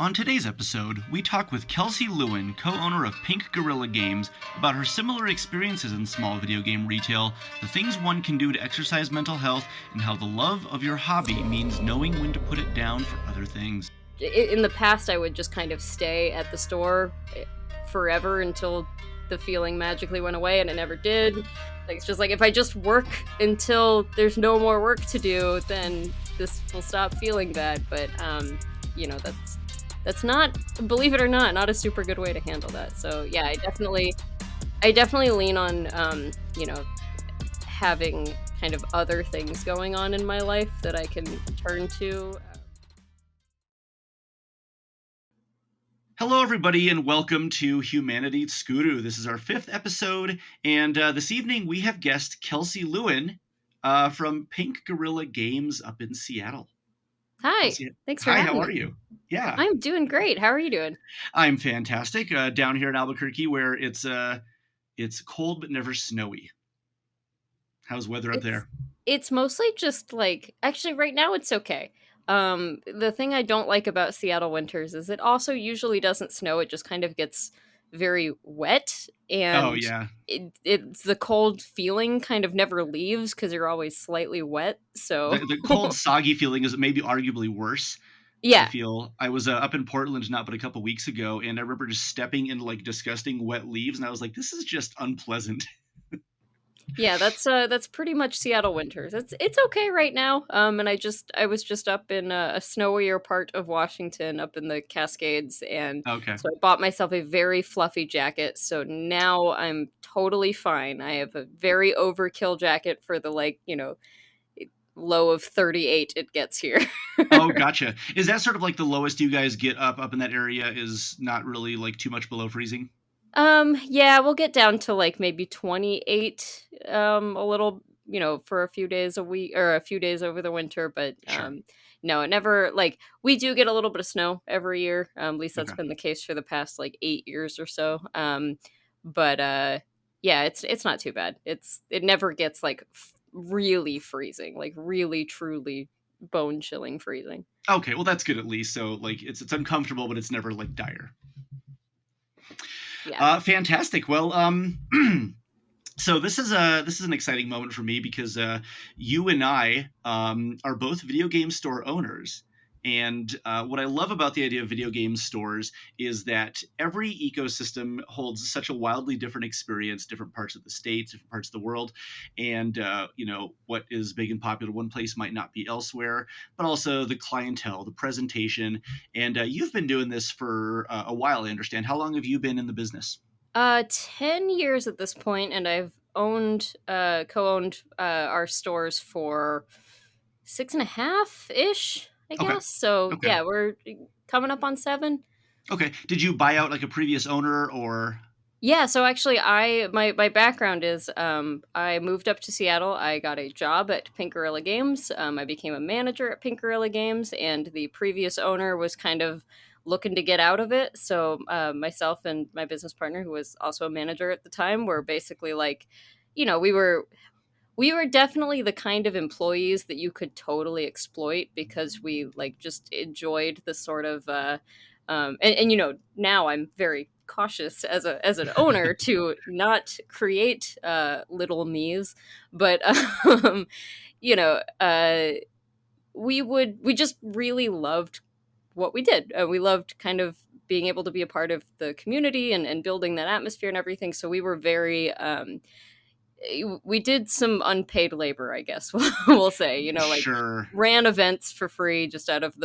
On today's episode, we talk with Kelsey Lewin, co-owner of Pink Gorilla Games, about her similar experiences in small video game retail, the things one can do to exercise mental health, and how the love of your hobby means knowing when to put it down for other things. In the past, I would just kind of stay at the store forever until the feeling magically went away, and it never did. Like, it's just like, if I just work until there's no more work to do, then this will stop feeling bad. But that's not, believe it or not a super good way to handle that. So yeah, I definitely lean on having kind of other things going on in my life that I can turn to. Hello, everybody, and welcome to Humanity Tsukuru. This is our 5th episode, and this evening we have guest Kelsey Lewin from Pink Gorilla Games up in Seattle. Hi, thanks for having me. Hi, how are you? Yeah. I'm doing great. How are you doing? I'm fantastic. Down here in Albuquerque, where it's cold but never snowy. How's weather up there? It's mostly just actually right now it's okay. The thing I don't like about Seattle winters is it also usually doesn't snow. It just kind of gets very wet, and oh yeah, it's the cold feeling kind of never leaves because you're always slightly wet. So the cold, soggy feeling is maybe arguably worse. Yeah, I was up in Portland not but a couple weeks ago, and I remember just stepping into like disgusting wet leaves, and I was like, "This is just unpleasant." Yeah, that's pretty much Seattle winters. It's okay right now. And I was just up in a snowier part of Washington, up in the Cascades, and Okay. so I bought myself a very fluffy jacket. So now I'm totally fine. I have a very overkill jacket for the low of 38 it gets here. Oh, gotcha. Is that sort of like the lowest you guys get up in that area? Is not really like too much below freezing? Yeah, we'll get down to like maybe 28, a little, for a few days a week or a few days over the winter, but Sure. no, it never, we do get a little bit of snow every year. At least that's Okay. been the case for the past 8 years or so. But yeah, it's not too bad. It never gets really freezing, like really truly bone chilling freezing. Okay, well that's good at least. So like it's uncomfortable, but it's never like dire. Yeah. Fantastic. Well, so this is an exciting moment for me because you and I are both video game store owners. And what I love about the idea of video game stores is that every ecosystem holds such a wildly different experience, different parts of the states, different parts of the world. And, what is big and popular one place might not be elsewhere, but also the clientele, the presentation. And you've been doing this for a while, I understand. How long have you been in the business? 10 years at this point, and I've co-owned our stores for 6.5-ish, I guess. Okay. So Okay. yeah, we're coming up on 7. Okay. Did you buy out like a previous owner or? Yeah, so actually my background is I moved up to Seattle. I got a job at Pink Gorilla Games. I became a manager at Pink Gorilla Games, and the previous owner was kind of looking to get out of it. So myself and my business partner, who was also a manager at the time, were basically we were definitely the kind of employees that you could totally exploit because we just enjoyed the sort of now I'm very cautious as an owner to not create little me's, but we just really loved what we did. We loved kind of being able to be a part of the community and building that atmosphere and everything. So we were very we did some unpaid labor, I guess we'll say, Sure. ran events for free just out of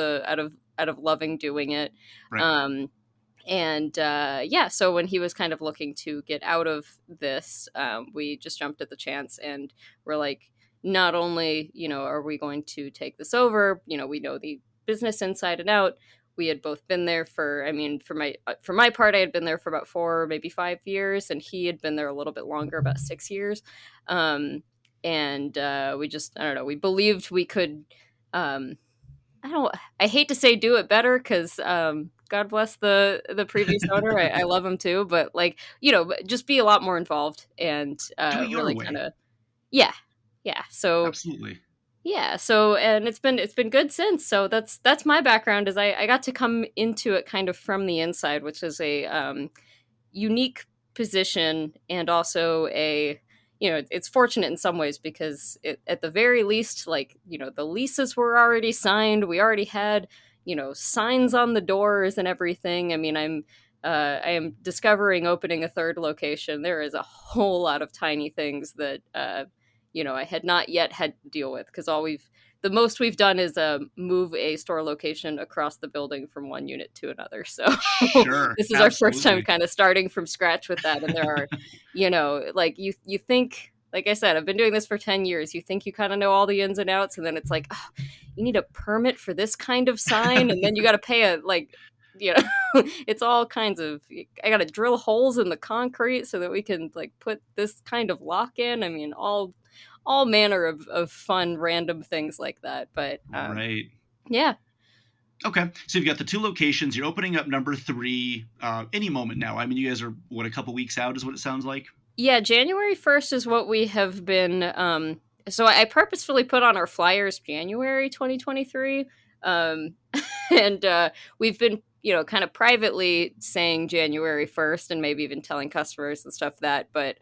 loving doing it. Right. So when he was kind of looking to get out of this, we just jumped at the chance, and we're like, not only, are we going to take this over, we know the business inside and out. We had both been there for my part, I had been there for about 4, maybe 5 years, and he had been there a little bit longer, about 6 years. We just, I don't know, we believed we could, I hate to say do it better, because God bless the previous owner. I love him too, but just be a lot more involved and Do it your really way. kind of, yeah. So Absolutely. Yeah, so and it's been good since. So that's my background is I got to come into it kind of from the inside, which is a unique position and also a it's fortunate in some ways because at the very least, like, the leases were already signed, we already had signs on the doors and everything. I mean, I am discovering opening a third location. There is a whole lot of tiny things that I had not yet had to deal with because all we've the most we've done is move a store location across the building from one unit to another. So Sure, this is our first time absolutely. kind of starting from scratch with that. And there are, like you think, like I said, I've been doing this for 10 years. You think you kind of know all the ins and outs, and then it's like, oh, you need a permit for this kind of sign, and then you got to pay a like. It's all kinds of. I got to drill holes in the concrete so that we can like put this kind of lock in. I mean, all manner of fun, random things like that. But Right. yeah, Okay, so you've got the two locations. You're opening up number three any moment now. I mean, you guys are what, a couple weeks out, is what it sounds like. yeah, January 1st is what we have been. So I purposefully put on our flyers January 2023. Um, and we've been, kind of privately saying January 1st and maybe even telling customers and stuff that. But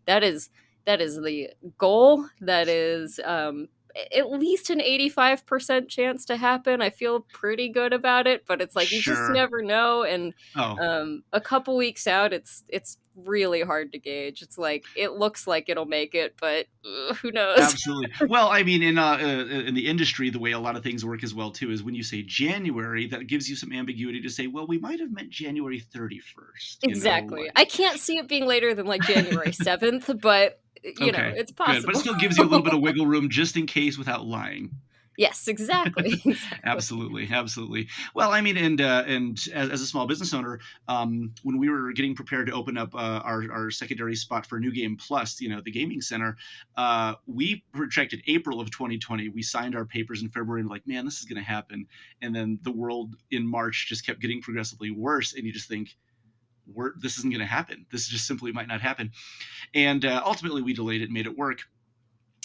that is that is the goal. That is at least an 85% chance to happen. I feel pretty good about it, but it's like you just Sure. never know. And Oh, a couple weeks out, it's really hard to gauge. It's like it looks like it'll make it, but who knows? absolutely. Well, I mean, in the industry, the way a lot of things work as well too is when you say January, that gives you some ambiguity to say, well, we might have meant January 31st. Exactly. I can't see it being later than like January 7th, but Okay, it's good, but it possible. still gives you a little bit of wiggle room just in case, without lying. Yes, exactly. Exactly. Absolutely, absolutely. Well, I mean, and as a small business owner, when we were getting prepared to open up our secondary spot for New Game Plus, the gaming center, we projected April of 2020. We signed our papers in February and like, man, this is going to happen. And then the world in March just kept getting progressively worse, and you just think, this isn't going to happen. This just simply might not happen. And ultimately, we delayed it, made it work,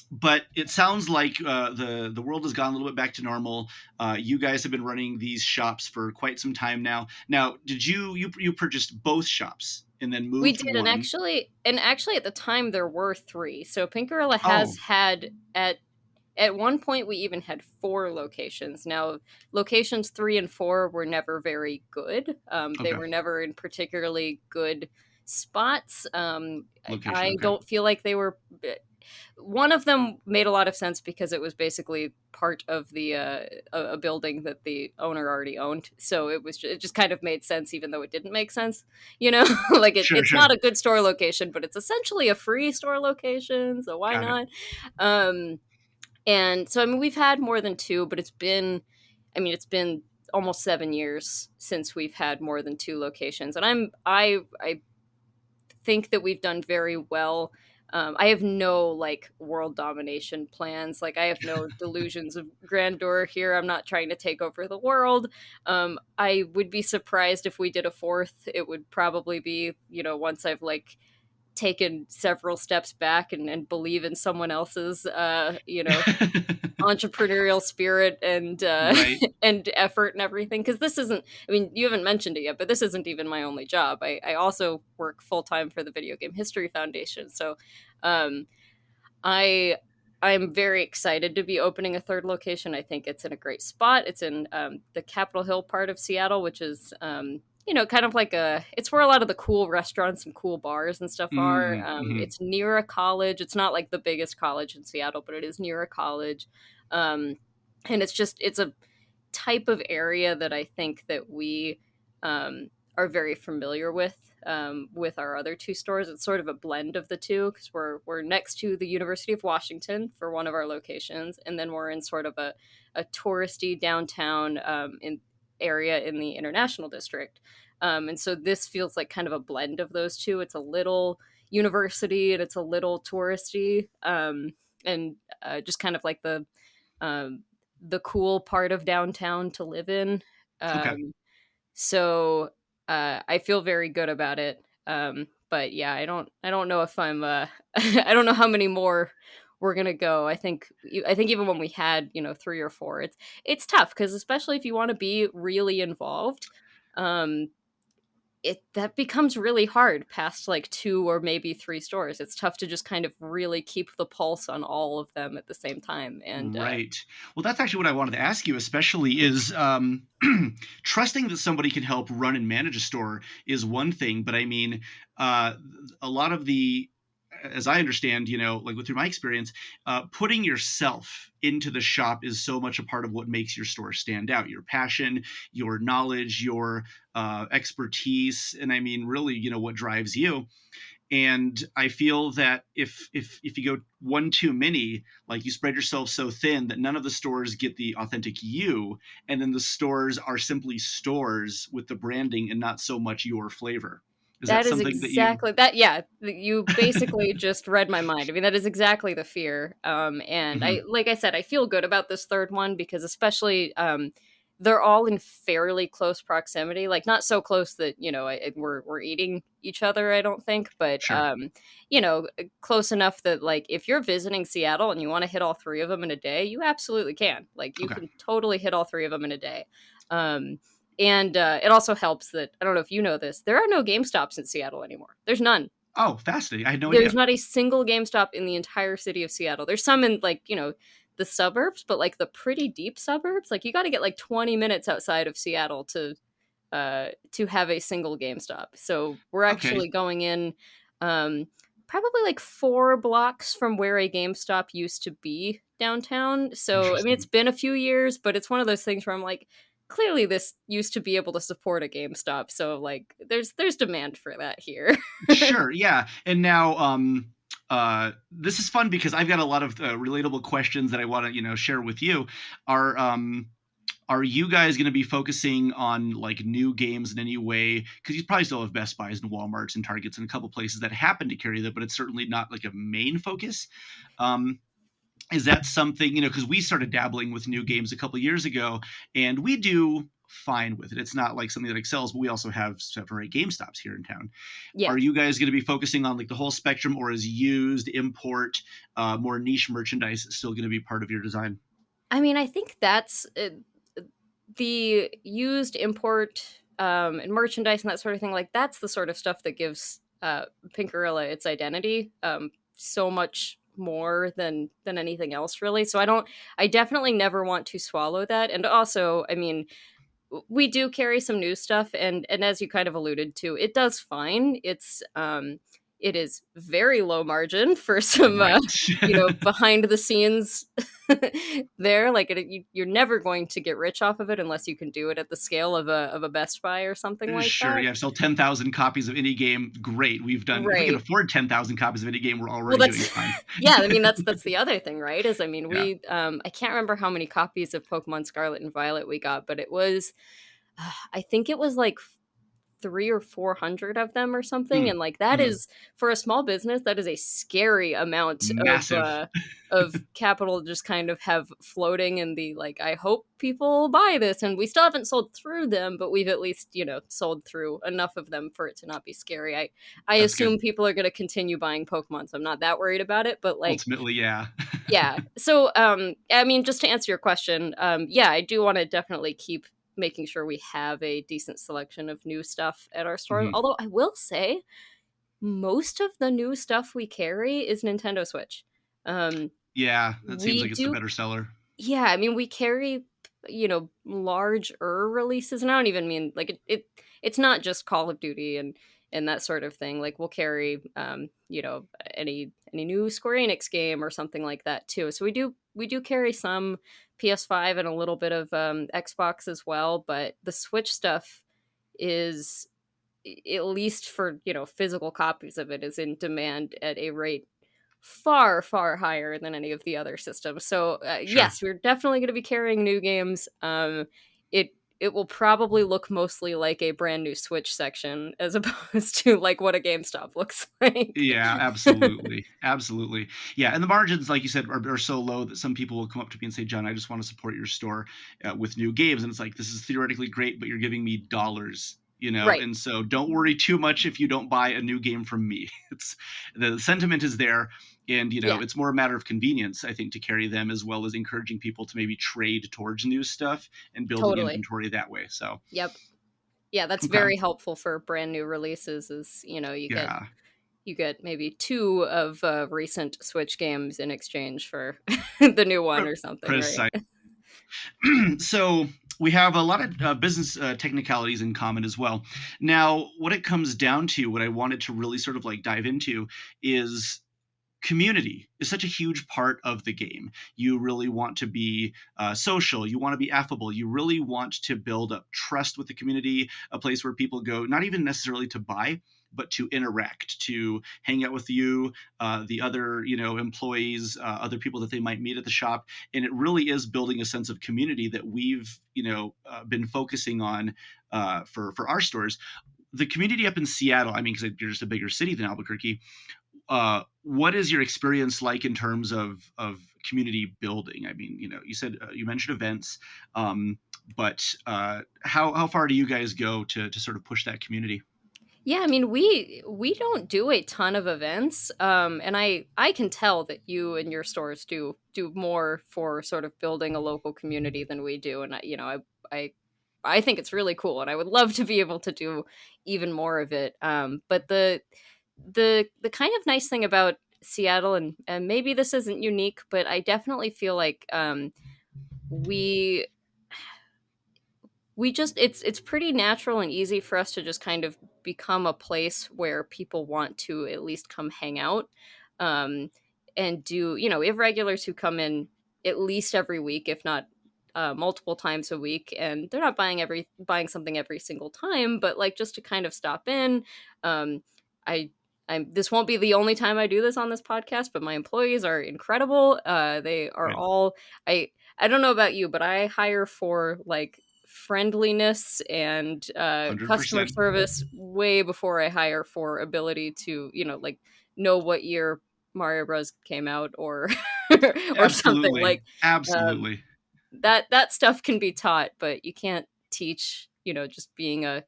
but it sounds like the world has gone a little bit back to normal. You guys have been running these shops for quite some time now. Now, did you purchased both shops and then We moved did, and one? actually at the time there were three. So Pink Gorilla Oh, has had at one point we even had four locations. Now, locations 3 and 4 were never very good. They okay, were never in particularly good spots. location. I Okay, don't feel like they were. One of them made a lot of sense because it was basically part of the a building that the owner already owned, so it just kind of made sense even though it didn't make sense, like sure, it's sure, not a good store location, but it's essentially a free store location, so why got it. not? um and so, I mean, we've had more than two, but it's been almost 7 years since we've had more than two locations, and I think that we've done very well. I have no like world domination plans. Like I have no delusions of grandeur here. I'm not trying to take over the world. I would be surprised if we did a fourth. It would probably be, once I've like taken several steps back and believe in someone else's, entrepreneurial spirit and Right. and effort and everything, because this isn't, I mean, you haven't mentioned it yet, but this isn't even my only job. I also work full-time for the Video Game History Foundation, so um I I'm very excited to be opening a third location. I think it's in a great spot. It's in the Capitol Hill part of Seattle, which is kind of like it's where a lot of the cool restaurants and cool bars and stuff are. Mm-hmm. It's near a college. It's not like the biggest college in Seattle, but it is near a college. Um, and it's a type of area that I think that we are very familiar with our other two stores. It's sort of a blend of the two because we're next to the University of Washington for one of our locations, and then we're in sort of a touristy downtown in area in the International District. And so this feels like kind of a blend of those two. It's a little university and it's a little touristy, and just kind of like um, the cool part of downtown to live in. Okay. So I feel very good about it. But yeah, I don't know if I'm I don't know how many more we're gonna go. I think even when we had, 3 or 4, it's tough because especially if you want to be really involved, um, it that becomes really hard past like 2 or maybe 3 stores. It's tough to just kind of really keep the pulse on all of them at the same time. And Right. Well, that's actually what I wanted to ask you, especially is trusting that somebody can help run and manage a store is one thing, but I mean, uh, a lot of the, as I understand, like through my experience, putting yourself into the shop is so much a part of what makes your store stand out. Your passion, your knowledge, your expertise, and I mean, really, what drives you. And I feel that if you go one too many, like you spread yourself so thin that none of the stores get the authentic you, and then the stores are simply stores with the branding and not so much your flavor. Is that that is something that you? exactly that. Yeah, you basically just read my mind. I mean, that is exactly the fear. And Mhm. like I said, I feel good about this third one because especially they're all in fairly close proximity. Like not so close that we're eating each other. I don't think, but Sure. close enough that like if you're visiting Seattle and you want to hit all 3 of them in a day, you absolutely can. Like you Okay. can totally hit all 3 of them in a day. Um, and it also helps that I don't know if you know this, there are no GameStops in Seattle anymore. There's none. Oh, fascinating. I had no There's idea. not a single GameStop in the entire city of Seattle. There's some in like, the suburbs, but like the pretty deep suburbs, like you got to get like 20 minutes outside of Seattle to have a single GameStop. So we're Okay. actually going in um probably like 4 blocks from where a GameStop used to be downtown. So I mean it's Interesting. been a few years, but it's one of those things where I'm like, clearly this used to be able to support a GameStop. So like there's demand for that here. Sure. Yeah. And now, this is fun because I've got a lot of relatable questions that I want to, share with you. Are are you guys going to be focusing on like new games in any way? Because you probably still have Best Buys and WalMarts and Targets and a couple places that happen to carry them, but it's certainly not like a main focus. Um, is that something, because we started dabbling with new games a couple years ago, and we do fine with it. It's not like something that excels, but we also have 7 or 8 GameStops here in town. Yeah. Are you guys going to be focusing on like the whole spectrum, or is used import, more niche merchandise still going to be part of your design? I mean, I think that's the used import and merchandise and that sort of thing. Like that's the sort of stuff that gives Pinkerilla its identity so much more than anything else, really. So I definitely never want to swallow that. And also, I mean, we do carry some new stuff, and as you kind of alluded to, it does fine. It is very low margin for some Right. behind the scenes there. Like you're never going to get rich off of it unless you can do it at the scale of a Best Buy or something like Sure. that. Yeah. Sell 10,000 copies of any game. Great. We've done. If we can Right. afford 10,000 copies of any game, we're Well, already that's doing fine. yeah. I mean, that's the other thing, right? Is I mean, Yeah. I can't remember how many copies of Pokemon Scarlet and Violet we got, but it was I think it was like 300 or 400 of them or something, Mm. and like that Mhm. is for a small business that is a scary amount Massive. of capital to just kind of have floating in the like I hope people buy this, and we still haven't sold through them, but we've at least sold through enough of them for it to not be scary. I That's good. assume people are going to continue buying Pokemon, so I'm not that worried about it, but like Ultimately, yeah. yeah. So, I mean, just to answer your question, yeah, I do want to definitely keep making sure we have a decent selection of new stuff at our store. Mhm. Although I will say, most of the new stuff we carry is Nintendo Switch. Um, Yeah, that seems we like it's the do, better seller. yeah. I mean, we carry, larger releases, and I don't even mean like it's not just Call of Duty and that sort of thing. Like we'll carry, any new Square Enix game or something like that too. So we do carry some PS5 and a little bit of Xbox as well, but the Switch stuff is at least for physical copies of it is in demand at a rate far higher than any of the other systems. So Sure. yes, we're definitely going to be carrying new games. It will probably look mostly like a brand new Switch section as opposed to like what a GameStop looks like. Yeah, absolutely. Absolutely. Yeah, and the margins, like you said, are so low that some people will come up to me and say, "John, I just want to support your store with new games." And it's like, this is theoretically great, but you're giving me dollars. Right. and so don't worry too much if you don't buy a new game from me. It's the sentiment is there, and Yeah, it's more a matter of convenience, I think, to carry them, as well as encouraging people to maybe trade towards new stuff and building totally. inventory that way. So Yep. Yeah, that's okay, very helpful for brand new releases. Is yeah, you get maybe two of recent Switch games in exchange for the new one or something, right? precise. So we have a lot of business technicalities in common as well. Now, what it comes down to, what I wanted to really sort of like dive into, is community is such a huge part of the game. You really want to be social. You want to be affable. You really want to build up trust with the community, a place where people go, not even necessarily to buy, but to interact, to hang out with you, the other, employees, other people that they might meet at the shop. And it really is building a sense of community that we've, been focusing on for our stores. The community up in Seattle, I mean, because you're just a bigger city than Albuquerque, what is your experience like in terms of community building? I mean, you said you mentioned events, but how far do you guys go to sort of push that community? Yeah, I mean, we don't do a ton of events, and I can tell that you and your stores do more for sort of building a local community than we do, and I I think it's really cool, and I would love to be able to do even more of it. But the kind of nice thing about Seattle, and maybe this isn't unique, but I definitely feel like we we just it's pretty natural and easy for us to just kind of become a place where people want to at least come hang out, um and do, we have regulars who come in at least every week, if not multiple times a week, and they're not buying something every single time, but like just to kind of stop in. um I this won't be the only time I do this on this podcast, but my employees are incredible. They are Right, all, I don't know about you, but I hire for like friendliness and hundred customer percent. service way before I hire for ability to, like, know what year Mario Bros came out, or or something Absolutely, like um, absolutely. that stuff can be taught, but you can't teach, just being a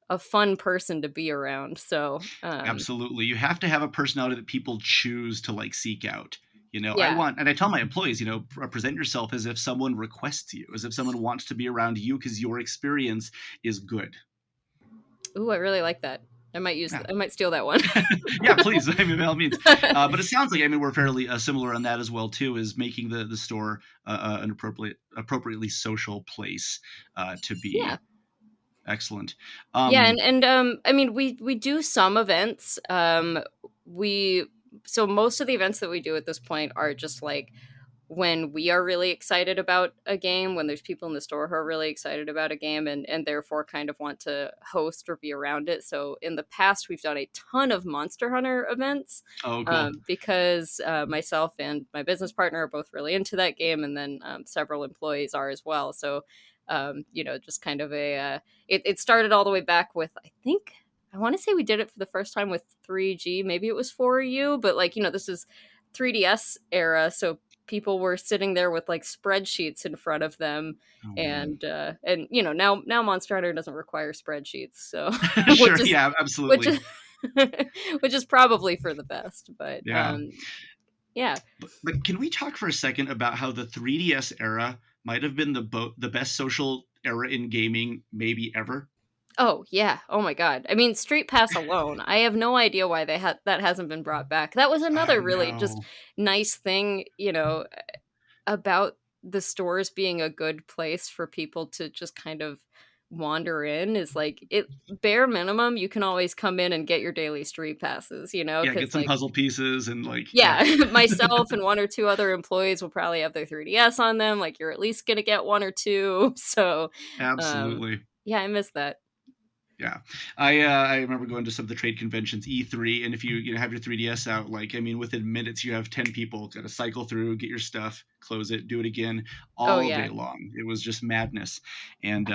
a fun person to be around. So Absolutely. You have to have a personality that people choose to like seek out. I yeah. want, and I tell my employees, present yourself as if someone requests you, as if someone wants to be around you because your experience is good. Ooh, I really like that. Yeah. I might steal that one. Yeah, please. I mean, by all means. But it sounds like, I mean, we're fairly similar on that as well too, is making the store an appropriately social place to Yeah. be. Excellent. Yeah, Um, and I mean, we do some events. We So most of the events that we do at this point are just like when we are really excited about a game, when there's people in the store who are really excited about a game, and therefore kind of want to host or be around it. So in the past, we've done a ton of Monster Hunter events, oh, cool. because myself and my business partner are both really into that game, and then several employees are as well. So just kind of it started all the way back with, I think, I want to say we did it for the first time with 3G, maybe it was 4U, but like, this is 3DS era, so people were sitting there with like spreadsheets in front of them, Oh man. and now Monster Hunter doesn't require spreadsheets, so Sure. which is Yeah. which Absolutely. is which is probably for the best, but Yeah. yeah. But can we talk for a second about how the 3DS era might have been the best social era in gaming, maybe ever? Oh, yeah. Oh my god. I mean, Street Pass alone, I have no idea why that hasn't been brought back. That was I another really just know. nice thing, about the stores being a good place for people to just kind of wander in, is like, it bare minimum, you can always come in and get your daily Street Passes, Yeah, because get some like, puzzle pieces and like, yeah, yeah, myself and one or two other employees will probably have their 3DS on them. Like, you're at least gonna get one or two. So, um, absolutely. yeah, I miss that. Yeah, I remember going to some of the trade conventions, E3, and if you have your 3DS out, like, I mean, within minutes you have 10 people got to cycle through, get your stuff, close it, do it again, Oh all yeah. day long. It was just madness, and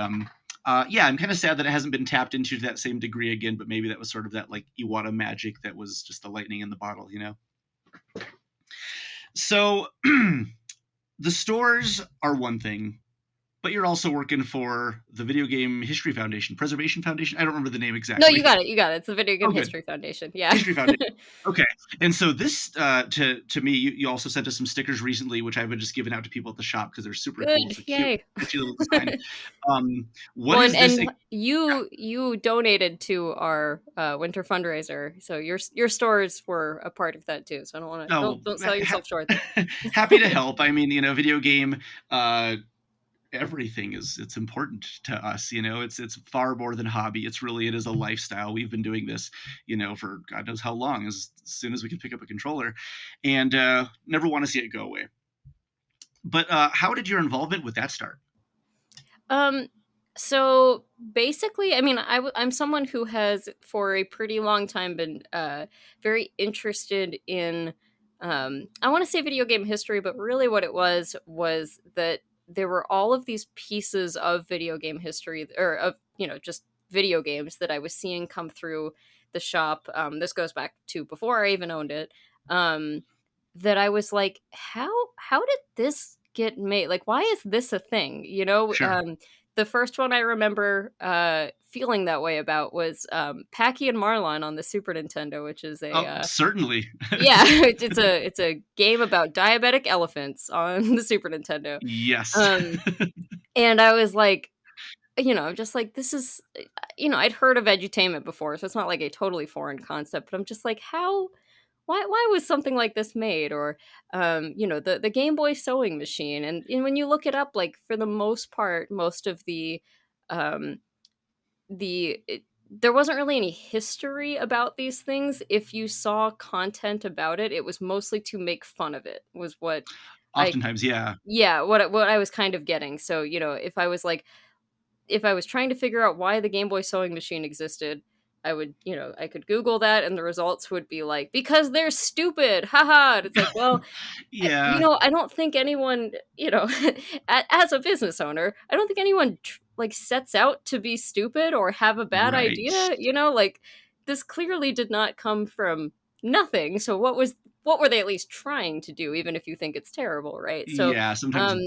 yeah, I'm kind of sad that it hasn't been tapped into to that same degree again. But maybe that was sort of that like Iwata magic that was just the lightning in the bottle. So the stores are one thing. but you're also working for the Video Game History Foundation, Preservation Foundation. I don't remember the name No, you exactly. got it. You got it. It's the Video Oh, Game good. History Foundation. Yeah. History Foundation. Okay. And so this, to me, you also sent us some stickers recently, which I've been just giving out to people at the shop because they're super cool. It's Good. a cute, Yay. catchy little design. What One is this? and you donated to our winter fundraiser, so your stores were a part of that too. So I don't want to Oh, don't sell yourself short there. happy to help. I mean, video game, uh, everything it's important to us. It's far more than a hobby. It is a lifestyle. We've been doing this for god knows how long, as soon as we can pick up a controller, and never want to see it go away. But how did your involvement with that start? Um, so basically, I mean, I'm someone who has for a pretty long time been very interested in, I want to say video game history, but really what it was that there were all of these pieces of video game history, or of, just video games that I was seeing come through the shop. This goes back to before I even owned it. Um, that I was like, how did this get made? Like, why is this a thing? Sure. The first one I remember feeling that way about was Packy and Marlon on the Super Nintendo, which is a Oh, certainly. yeah, it's a game about diabetic elephants on the Super Nintendo. Yes. Um, and I was like, I'm just like, this is, I'd heard of edutainment before, so it's not like a totally foreign concept, but I'm just like, how why was something like this made? Or the Game Boy sewing machine, and when you look it up, like, for the most part, most of um there wasn't really any history about these things. If you saw content about it, it was mostly to make fun of it, was what I Oftentimes, yeah. yeah, what I was kind of getting. So, if I was trying to figure out why the Game Boy sewing machine existed, I could Google that, and the results would be like, because they're stupid, haha. And it's like, well, Yeah. I don't think anyone, as a business owner, I don't think anyone like sets out to be stupid or have a bad Right. idea. Like, this clearly did not come from nothing. So what were they at least trying to do, even if you think it's terrible, right? So, Yeah, sometimes um,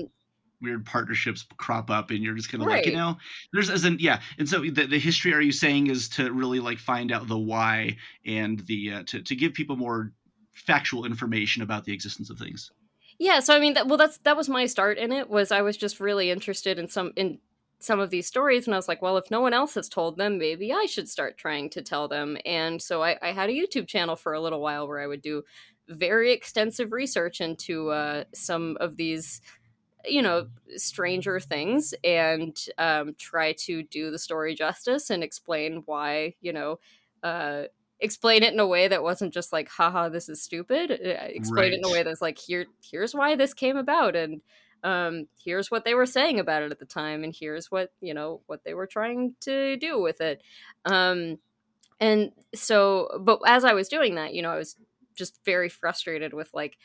weird partnerships crop up and you're just kind of like, right. there's as in yeah. And so the history, are you saying, is to really like find out the why, and to give people more factual information about the existence of things? Yeah, so I mean that was my start in it. Was I was just really interested in some of these stories, and I was like, well, if no one else has told them, maybe I should start trying to tell them. And so I had a YouTube channel for a little while where I would do very extensive research into some of these, stranger things, and try to do the story justice and explain why, explain it in a way that wasn't just like, haha, this is stupid. Explain it in Right. a way that's like, here's why this came about, and here's what they were saying about it at the time, and here's what they were trying to do with it. And so, but as I was doing that, I was just very frustrated with, like,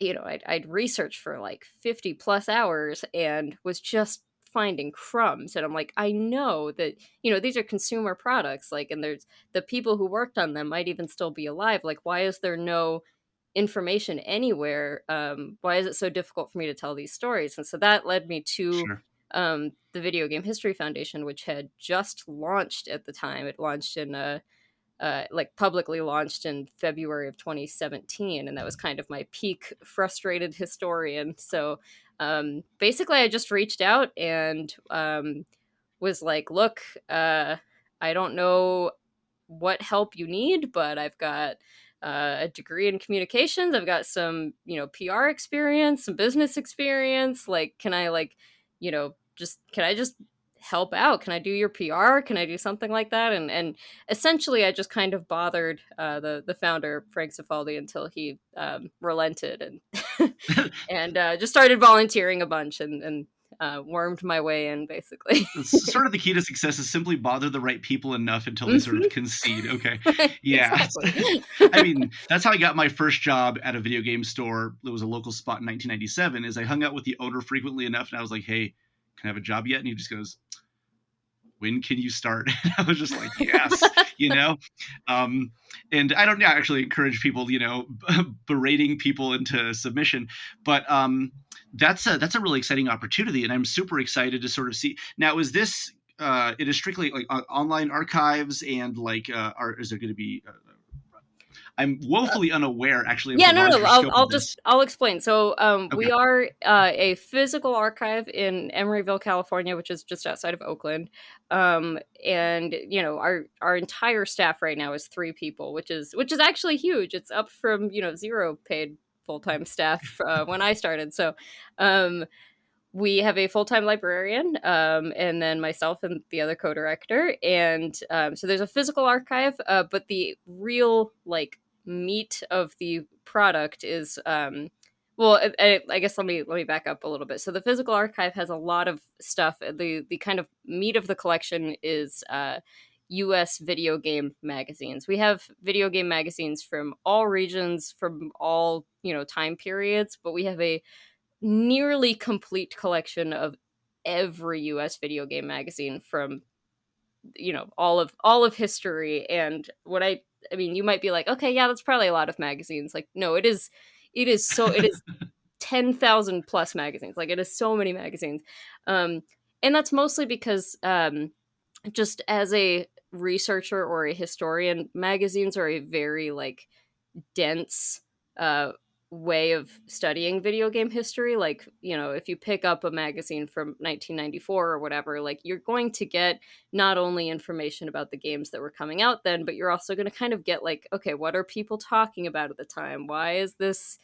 I'd researched for like 50 plus hours and was just finding crumbs. And I'm like, I know that, these are consumer products, like, and there's the people who worked on them might even still be alive. Like, why is there no information anywhere? Why is it so difficult for me to tell these stories? And so that led me to Sure. the Video Game History Foundation, which had just launched at the time. It launched in like publicly launched in February of 2017, and that was kind of my peak frustrated historian. So basically, I just reached out and was like, "Look, I don't know what help you need, but I've got a degree in communications. I've got some, PR experience, some business experience. Like, can I just can I just help out? Can I do your PR? Can I do something like that?" And essentially, I just kind of bothered the founder, Frank Cifaldi, until he relented and and just started volunteering a bunch, and wormed my way in, basically. It's sort of the key to success, is simply bother the right people enough until they sort of Mhm. concede. Okay. Yeah. Exactly. I mean, that's how I got my first job at a video game store. It was a local spot in 1997. Is I hung out with the owner frequently enough, and I was like, "Hey, can I have a job yet?" And he just goes, "When can you start?" And I was just like, "Yes," you know. Um, and I don't actually encourage people, berating people into submission, but That's a really exciting opportunity, and I'm super excited to sort of see. Now, is this it is strictly like online archives and like is there going to be I'm woefully unaware actually of the Yeah, no, no. larger scope of this. I'll explain. So, Okay. we are a physical archive in Emeryville, California, which is just outside of Oakland. And our entire staff right now is 3 people, which is actually huge. It's up from 0 paid full time staff when I started. So, um, we have a full-time librarian, and then myself and the other co-director, and so there's a physical archive, but the real like meat of the product is well, I guess let me back up a little bit. So the physical archive has a lot of stuff. The kind of meat of the collection is US video game magazines. We have video game magazines from all regions, from all time periods, but we have a nearly complete collection of every US video game magazine from all of history. And I mean, you might be like, okay, yeah, that's probably a lot of magazines. Like, no, it is 10,000 plus magazines. Like, it is so many magazines. And that's mostly because just as a researcher or a historian, magazines are a very like dense uh way of studying video game history. Like, if you pick up a magazine from 1994 or whatever, like, you're going to get not only information about the games that were coming out then, but you're also going to kind of get like, okay, what are people talking about at the time? Why is this,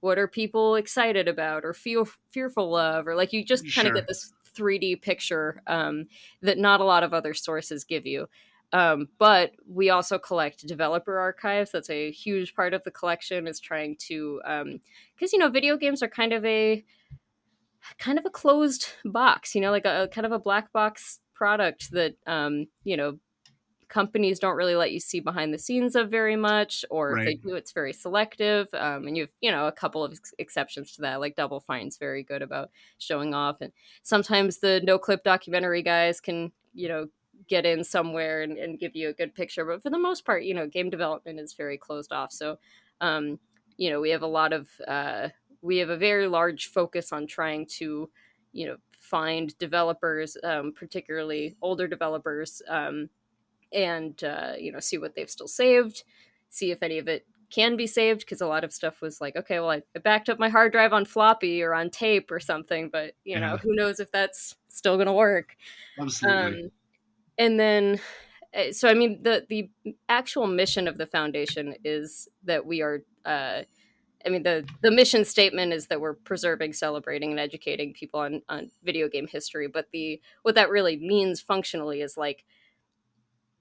what are people excited about or fearful of? Or like, you just kind of get Sure. this 3D picture that not a lot of other sources give you. But we also collect developer archives. That's a huge part of the collection, is trying to, because video games are kind of a closed box, like a kind of a black box product that companies don't really let you see behind the scenes of very much, or if they Right. do, it's very selective. And you've a couple of exceptions to that, like Double Fine's very good about showing off, and sometimes the no clip documentary guys can get in somewhere and give you a good picture. But for the most part, game development is very closed off. So um, we have a lot of we have a very large focus on trying to find developers, particularly older developers, and see what they've still saved, see if any of it can be saved, because a lot of stuff was like, okay, well, I backed up my hard drive on floppy or on tape or something, but Yeah. who knows if that's still going to work. Absolutely. um, and then so I mean, the actual mission of the foundation is that we are I mean, the mission statement is that we're preserving, celebrating, and educating people on video game history, but the what that really means functionally is like,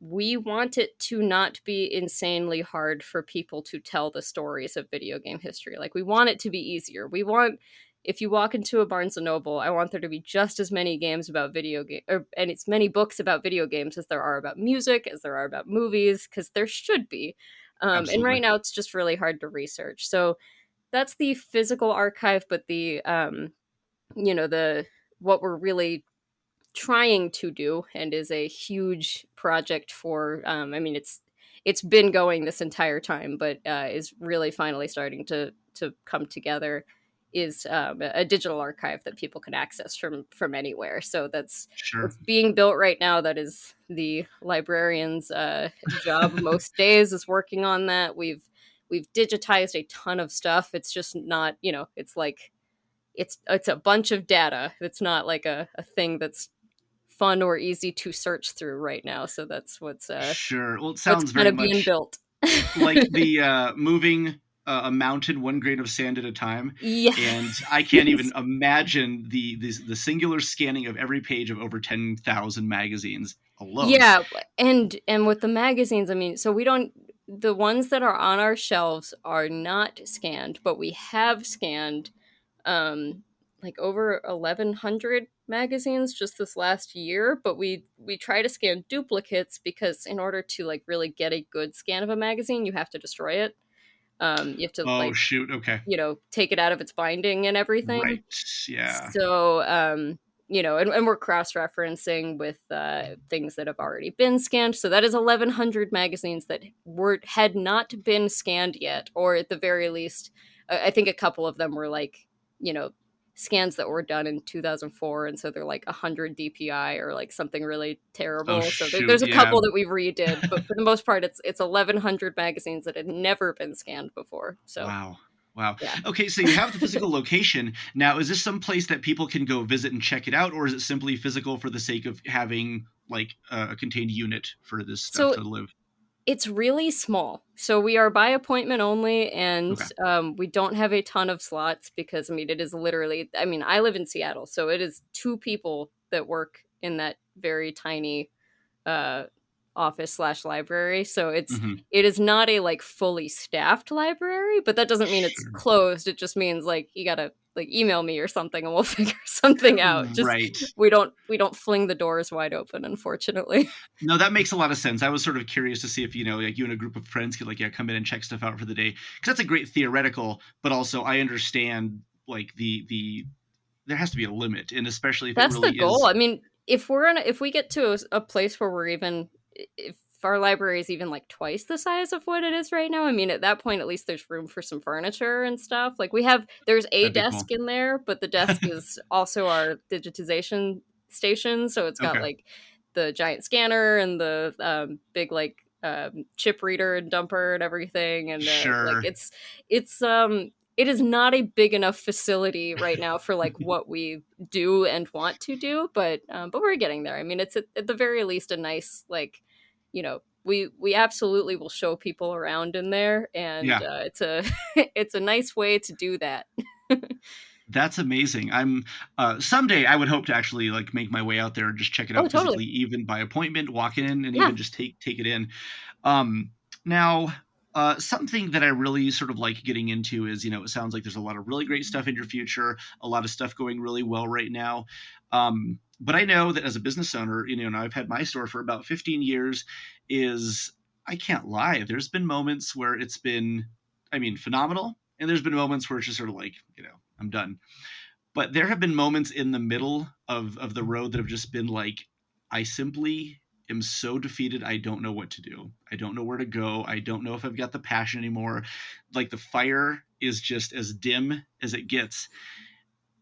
we want it to not be insanely hard for people to tell the stories of video game history. Like, we want it to be easier. If you walk into a Barnes and Noble, I want there to be just as many games about video game, and it's many books about video games as there are about music, as there are about movies, because there should be. And right Absolutely. now, it's just really hard to research. So that's the physical archive, but the what we're really trying to do, and is a huge project for, I mean, it's been going this entire time, but is really finally starting to come together, is a digital archive that people can access from anywhere. So Sure. that's being built right now. That is the librarian's job most days, is working on that. We've digitized a ton of stuff. It's just not, it's like, it's a bunch of data. It's not like a thing that's fun or easy to search through right now. So that's Sure. Well, it what's sounds kind very of being much built. like the moving a mountain one grain of sand at a time, and Yes. I can't even imagine the singular scanning of every page of over 10,000 magazines alone. Yeah, and with the magazines, I mean, so we don't the ones that are on our shelves are not scanned, but we have scanned um like over 1100 magazines just this last year. But we try to scan duplicates, because in order to like really get a good scan of a magazine, you have to destroy it. You have to Oh like shoot. Okay. take it out of its binding and everything. Right. Yeah. So and we're cross-referencing with things that have already been scanned. So that is 1100 magazines that had not been scanned yet, or at the very least, I think a couple of them were like scans that were done in 2004, and so they're like 100 DPI or like something really Oh terrible. So shoot, there's a yeah. couple that we redid, but for the most part, it's 1,100 magazines that had never been scanned before. So Wow. Wow. yeah. Okay, so you have the physical location. Now, is this some place that people can go visit and check it out, or is it simply physical for the sake of having like a contained unit for this stuff So to live? it's really small. So we are by appointment only, and Okay. we don't have a ton of slots because I mean it is literally. I mean I live in Seattle, so it is two people that work in that very tiny uh, office slash library. So Hmm. it is not a like fully staffed library, but that doesn't mean it's Sure. closed. It just means like you gotta like email me or something, and we'll figure something out. Just Right. we don't fling the doors wide open, unfortunately. No, that makes a lot of sense. I was sort of curious to see if, like you and a group of friends could like, yeah, come in and check stuff out for the day. Because that's a great theoretical, but also I understand like the there has to be a limit, and especially if it That's the really goal. is. I mean, if we get to a place where we're even if our library is even like twice the size of what it is right now, I mean, at that point, at least there's room for some furniture and stuff. Like there's a That'd be cool. desk in there, but the desk is also our digitization station. So it's got Okay. like the giant scanner and the big like chip reader and dumper and everything, and like Sure. it is not a big enough facility right now for like what we do and want to do, but we're getting there. I mean, it's at the very least a nice like, we absolutely will show people around in there, and Yeah. it's a it's a nice way to do that. That's amazing. I'm someday I would hope to actually like make my way out there and just check it Oh, out totally. physically, even by appointment, walk in and Yeah, even just take it in. Um, now, something that I really sort of like getting into is, it sounds like there's a lot of really great stuff in your future, a lot of stuff going really well right now. But I know that as a business owner, and I've had my store for about 15 years, is I can't lie. There's been moments where it's been, I mean, phenomenal. And there's been moments where it's just sort of like, I'm done. But there have been moments in the middle of the road that have just been like, I simply am so defeated. I don't know what to do. I don't know where to go. I don't know if I've got the passion anymore. Like the fire is just as dim as it gets.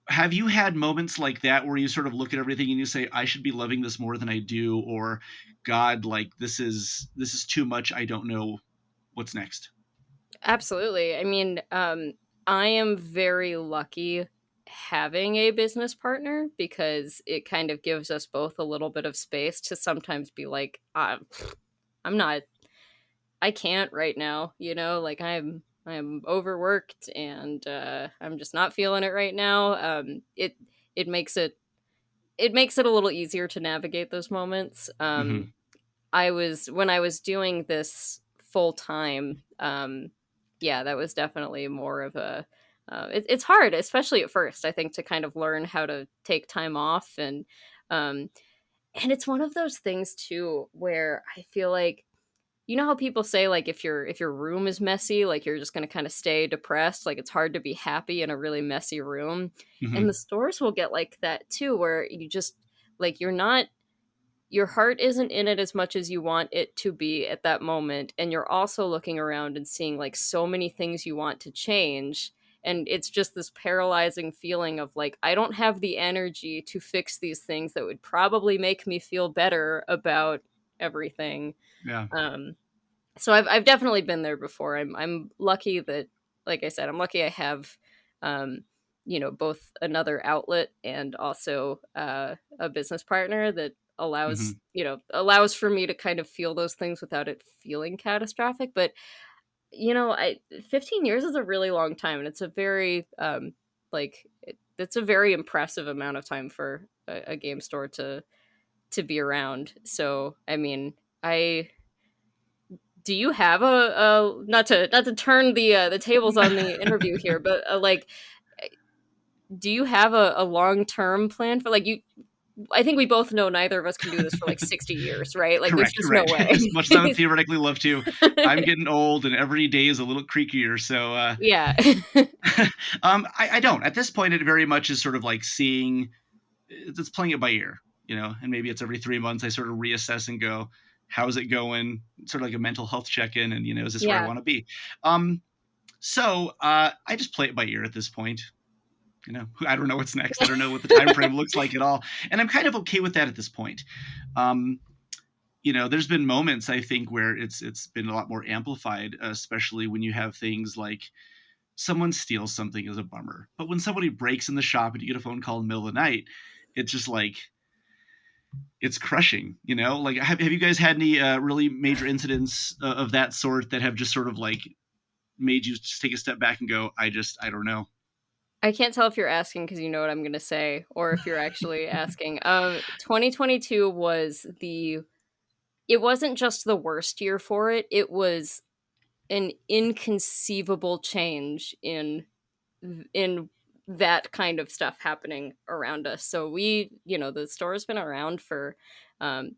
Have you had moments like that where you sort of look at everything and you say, I should be loving this more than I do, or God, like this is too much. I don't know what's next. absolutely. I mean, I am very lucky having a business partner because it kind of gives us both a little bit of space to sometimes be like, I'm not I can't right now, like I'm overworked and I'm just not feeling it right now. It makes it a little easier to navigate those moments. Hmm. I was when I was doing this full time. Yeah, that was definitely more of a. It's hard, especially at first. I think to kind of learn how to take time off, um, and it's one of those things too where I feel like how people say like if your room is messy, like you're just going to kind of stay depressed, like it's hard to be happy in a really messy room. And Hmm. the stores will get like that too, where you just like your heart isn't in it as much as you want it to be at that moment, and you're also looking around and seeing like so many things you want to change, and it's just this paralyzing feeling of like I don't have the energy to fix these things that would probably make me feel better about everything. Yeah. um so I've definitely been there before. I'm lucky that, like I said, I'm lucky I have, um, both another outlet and also a business partner that Hmm. allows for me to kind of feel those things without it feeling catastrophic. But I 15 years is a really long time, and it's a very it's a very impressive amount of time for a game store to be around. So I mean, I do you have a not to turn the tables on the interview here, but like, do you have a long term plan for like you? I think we both know neither of us can do this for like 60 years, right? Like, there's Correct, just no correct. way. As much as I would theoretically love to, I'm getting old and every day is a little creakier. So, Yeah. I don't. At this point, it very much is sort of like seeing, it's playing it by ear, and maybe it's every 3 months I sort of reassess and go, how's it going? Sort of like a mental health check in, and, is this where I Yeah. want to be? I just play it by ear at this point. I don't know what's next. I don't know what the time frame looks like at all, and I'm kind of okay with that at this point. Um, there's been moments I think where it's been a lot more amplified, especially when you have things like someone steals something is a bummer, but when somebody breaks in the shop and you get a phone call in the middle of the night, it's just like it's crushing. Like have you guys had any really major incidents of that sort that have just sort of like made you just take a step back and go, I don't know. I can't tell if you're asking because you know what I'm going to say, or if you're actually asking. 2022 was it wasn't just the worst year for it. It was an inconceivable change in that kind of stuff happening around us. So the store's been around for um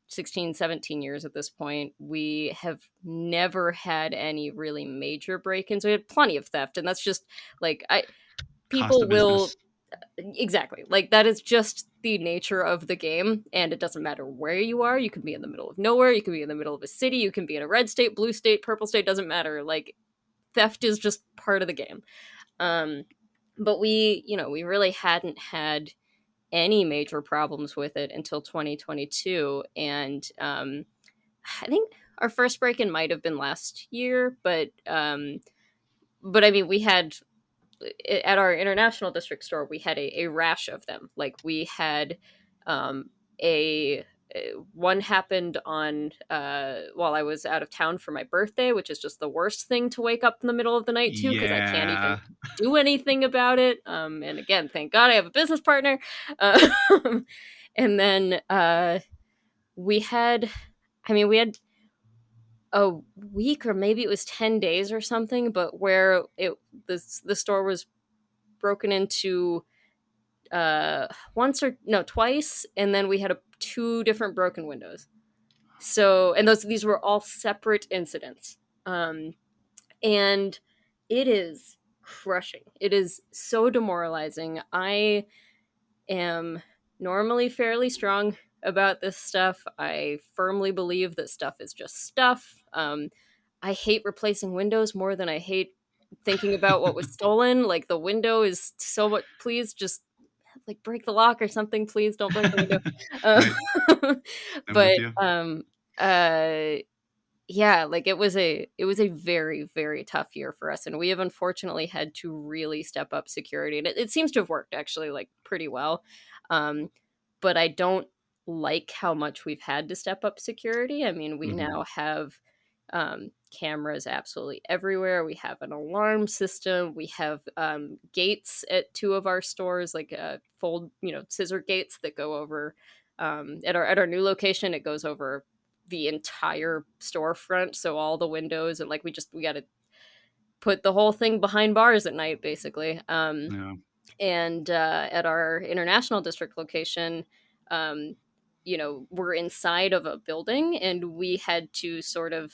16, 17 years at this point. We have never had any really major break-ins. We had plenty of theft, and that's just like I Cost people of will business. exactly, like that is just the nature of the game, and it doesn't matter where you are. You can be in the middle of nowhere, you can be in the middle of a city, you can be in a red state, blue state, purple state, doesn't matter. Like theft is just part of the game. um but we really hadn't had any major problems with it until 2022. And I think our first break-in might have been last year, but I mean, we had at our international district store, we had a rash of them. Like we had um, a one happened on while I was out of town for my birthday, which is just the worst thing to wake up in the middle of the night to because I can't even Yeah. do anything about it. And again, thank God I have a business partner. Uh, and then we had, I mean, we had a week or maybe it was 10 days or something, but where the store was broken into once or no twice, and then we had two different broken windows. So, and these were all separate incidents. And it is crushing. It is so demoralizing. I am normally fairly strong about this stuff. I firmly believe that stuff is just stuff. I hate replacing windows more than I hate thinking about what was stolen. Like the window is so much. Please just like break the lock or something. Please don't break the window. Right. I'm with But you. uh, yeah, like it was a very very tough year for us, and we have unfortunately had to really step up security, and it seems to have worked actually like pretty well. um but I don't like how much we've had to step up security. I mean, we Hmm. now have cameras absolutely everywhere. We have an alarm system. We have gates at two of our stores, like fold scissor gates that go over at our new location. It goes over the entire storefront, so all the windows, and like we got to put the whole thing behind bars at night basically. Yeah. And at our international district location, um, we're inside of a building, and we had to sort of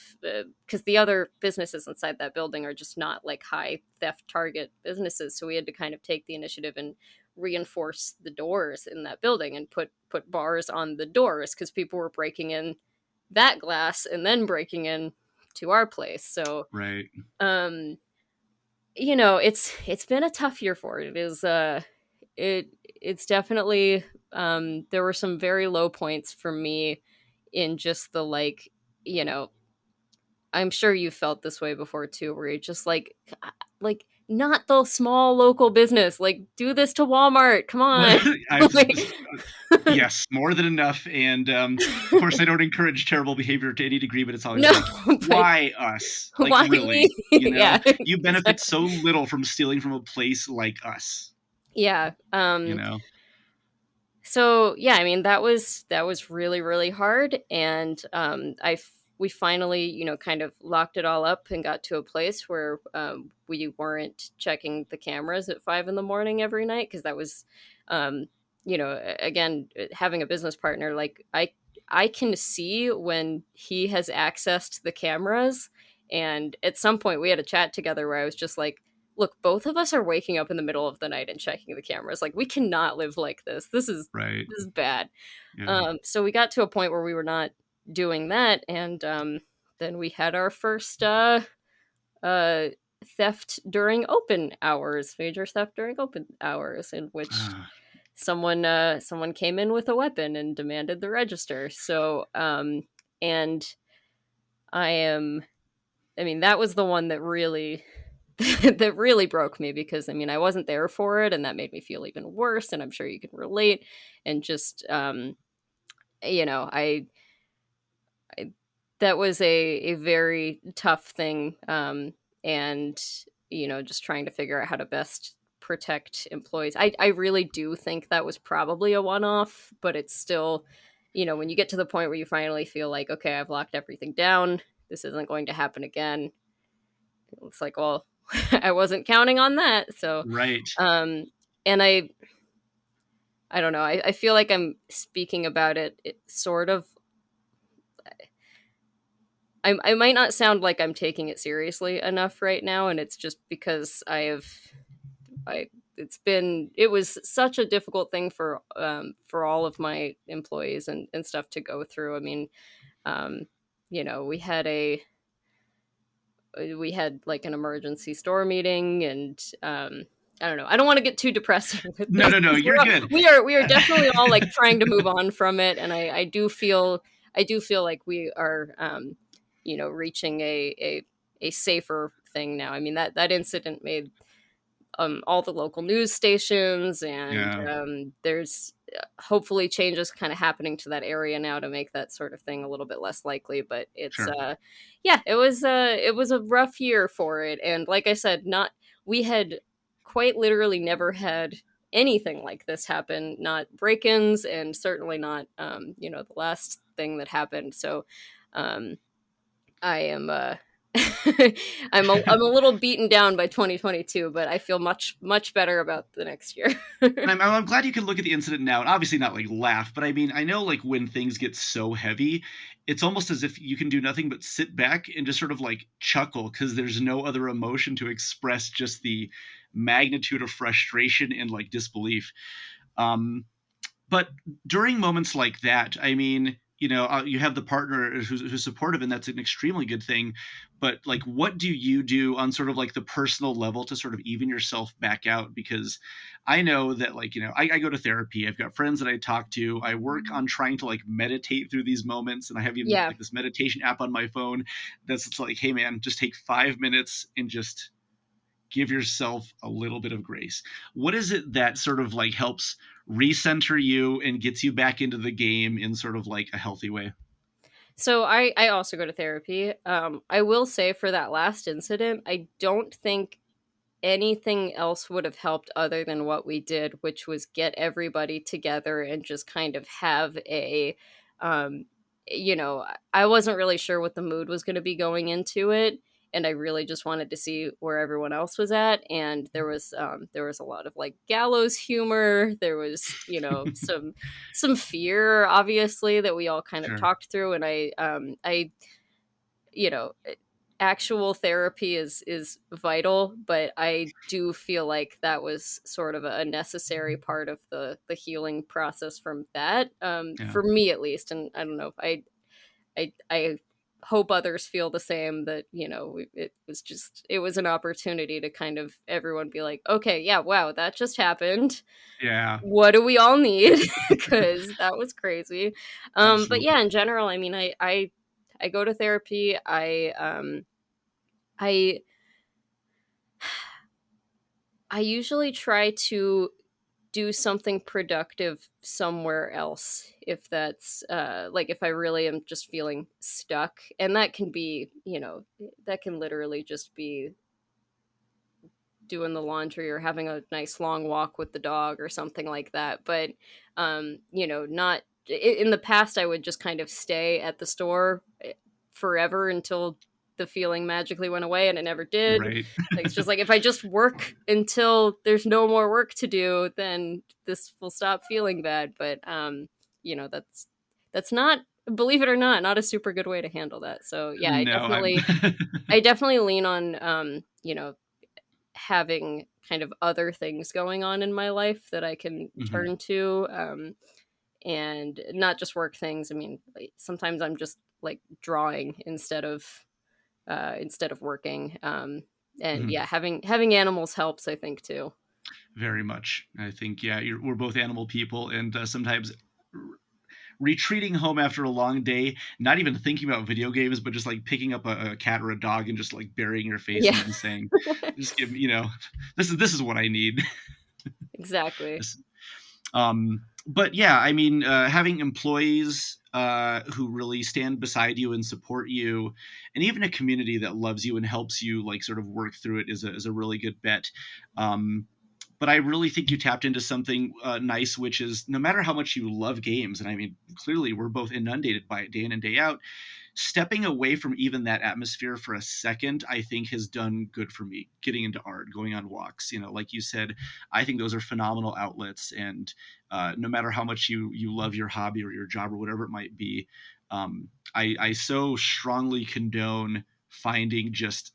because the other businesses inside that building are just not like high theft target businesses, so we had to kind of take the initiative and reinforce the doors in that building and put bars on the doors because people were breaking in that glass and then breaking in to our place. So Right. um it's been a tough year for it. It is it's definitely there were some very low points for me in just the like, you know, I'm sure you felt this way before too, where you're just like not the small local business, like do this to Walmart, come on. I've Like, Yes, more than enough. And of course, I don't encourage terrible behavior to any degree, but it's always no, like, but why us? Like, why me? really? Yeah, You benefit exactly. so little from stealing from a place like us. Yeah. You know, So yeah, I mean that was really really hard, and we finally kind of locked it all up and got to a place where we weren't checking the cameras at 5 in the morning every night because that was, um, again, having a business partner, like I can see when he has accessed the cameras, and at some point we had a chat together where I was just like, look, both of us are waking up in the middle of the night and checking the cameras. Like, we cannot live like this. This is right? this is bad. Yeah. So we got to a point where we were not doing that, and then we had our first theft during open hours, major theft during open hours, in which Ah, someone came in with a weapon and demanded the register. So and I am I mean, that was the one that really that really broke me, because I mean, I wasn't there for it, and that made me feel even worse, and I'm sure you can relate. And just you know, I that was a very tough thing, and just trying to figure out how to best protect employees. I really do think that was probably a one-off, but it's still, when you get to the point where you finally feel like, okay, I've locked everything down, this isn't going to happen again. It's like, well, I wasn't counting on that. So right. um and I don't know, I feel like I'm speaking about it sort of, I might not sound like I'm taking it seriously enough right now, and it's just because I it was such a difficult thing for all of my employees and stuff to go through. I mean, um, we had like an emergency store meeting, and I don't know. I don't want to get too depressed with No, this. no, no, 'Cause you're good. we are definitely all like trying to move on from it, and I do feel like we are reaching a safer thing now. I mean, that incident made all the local news stations, and Yeah, there's hopefully changes kind of happening to that area now to make that sort of thing a little bit less likely. But it's sure. yeah, it was a rough year for it, and like I said, not we had quite literally never had anything like this happen, not break-ins, and certainly not the last thing that happened. So um I am I'm a little beaten down by 2022, but I feel much better about the next year. And I'm glad you can look at the incident now and obviously not like laugh, but I mean, I know like when things get so heavy, it's almost as if you can do nothing but sit back and just sort of like chuckle because there's no other emotion to express just the magnitude of frustration and like disbelief. Um, but during moments like that, I mean, you have the partner who's supportive, and that's an extremely good thing. But like, what do you do on sort of like the personal level to sort of even yourself back out? Because I know that, like, I go to therapy. I've got friends that I talk to. I work on trying to like meditate through these moments, and I have even Yeah. like this meditation app on my phone that's it's like, hey man, just take 5 minutes and just give yourself a little bit of grace. What is it that sort of like helps recenter you and gets you back into the game in sort of like a healthy way? So I also go to therapy. I will say, for that last incident, I don't think anything else would have helped other than what we did, which was get everybody together and just kind of have um, I wasn't really sure what the mood was going to be going into it. And I really just wanted to see where everyone else was at. And there was a lot of like gallows humor. There was, some fear, obviously, that we all kind of Sure. talked through. And you know actual therapy is vital, but I do feel like that was sort of a necessary part of the healing process from that, Yeah. for me at least. And I don't know, I hope others feel the same, that it was an opportunity to kind of everyone be like, okay, yeah, wow, that just happened, Yeah. what do we all need? Because that was crazy. But Absolutely. yeah, in general, I mean, I go to therapy. I I usually try to do something productive somewhere else, if that's like, if I really am just feeling stuck, and that can be, that can literally just be doing the laundry or having a nice long walk with the dog or something like that. But not in the past, I would just kind of stay at the store forever until the feeling magically went away, and it never did. Right. Like, it's just like, if I just work until there's no more work to do, then this will stop feeling bad. But that's not, believe it or not a super good way to handle that. So yeah, No, I'm I definitely lean on having kind of other things going on in my life that I can Mhm. turn to, and not just work things. I mean, like, sometimes I'm just like drawing instead of working. And Mhm. yeah, having animals helps, I think, too. Very much. I think, yeah, we're both animal people, and sometimes r- retreating home after a long day, not even thinking about video games, but just like picking up a cat or a dog and just like burying your face in Yeah. it and saying, "Just give me, this is what I need." Exactly. This- but yeah, I mean, having employees who really stand beside you and support you, and even a community that loves you and helps you like sort of work through it is a really good bet. Um, but I really think you tapped into something nice, which is no matter how much you love games, and I mean, clearly we're both inundated by it day in and day out, stepping away from even that atmosphere for a second, I think has done good for me. Getting into art, going on walks, like you said, I think those are phenomenal outlets. And no matter how much you love your hobby or your job or whatever it might be, I so strongly condone finding just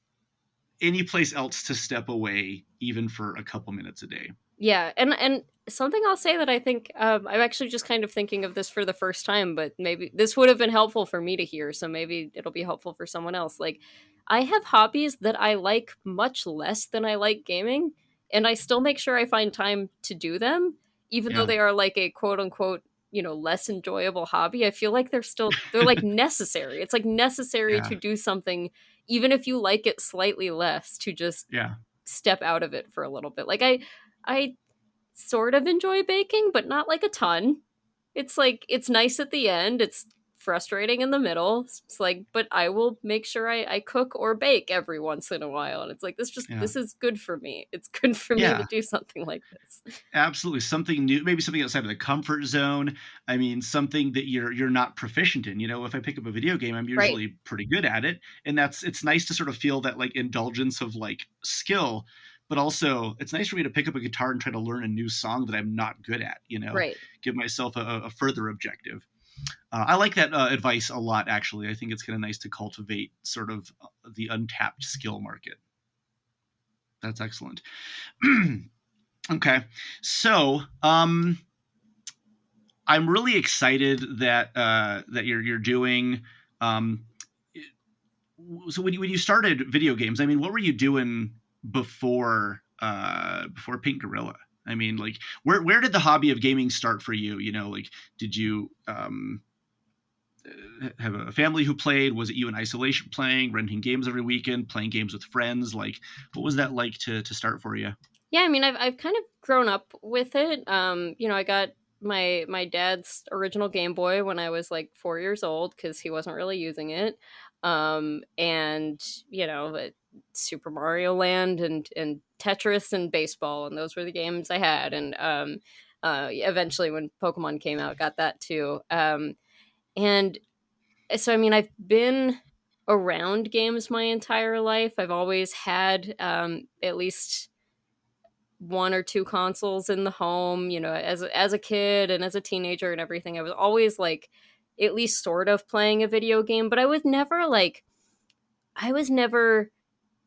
any place else to step away, even for a couple minutes a day. Yeah, and something I'll say that I think, I'm actually just kind of thinking of this for the first time, but maybe this would have been helpful for me to hear, so maybe it'll be helpful for someone else. Like, I have hobbies that I like much less than I like gaming, and I still make sure I find time to do them, even though Yeah, they are like a quote unquote, less enjoyable hobby. I feel like they're like necessary. It's like necessary yeah, to do something, even if you like it slightly less, to just yeah, step out of it for a little bit. Like I sort of enjoy baking, but not like a ton. It's like it's nice at the end. It's frustrating in the middle. It's like, but I will make sure I cook or bake every once in a while. And it's like yeah, this is good for me. It's good for me to yeah. do something like this. Absolutely, something new, maybe something outside of the comfort zone. I mean, something that you're not proficient in. If I pick up a video game, I'm Right. usually pretty good at it, and it's nice to sort of feel that like indulgence of like skill, but also it's nice for me to pick up a guitar and try to learn a new song that I'm not good at. Right. Give myself a further objective. I like that advice a lot. Actually, I think it's kind of nice to cultivate sort of the untapped skill market. That's excellent. Okay, so I'm really excited that you're doing. Um, so when you started video games, I mean, what were you doing before Pink Gorilla? I mean, like where did the hobby of gaming start for you? Like did you have a family who played? Was it you in isolation playing, renting games every weekend, playing games with friends? Like what was that like to start for you? Yeah, I mean, I've kind of grown up with it. I got my dad's original Game Boy when I was like 4 years old because he wasn't really using it. And Super Mario Land and Tetris and baseball, and those were the games I had. And eventually, when Pokemon came out, got that too. And so, I mean, I've been around games my entire life. I've always had at least one or two consoles in the home, as a kid and as a teenager and everything. I was always like at least sort of playing a video game, but I was never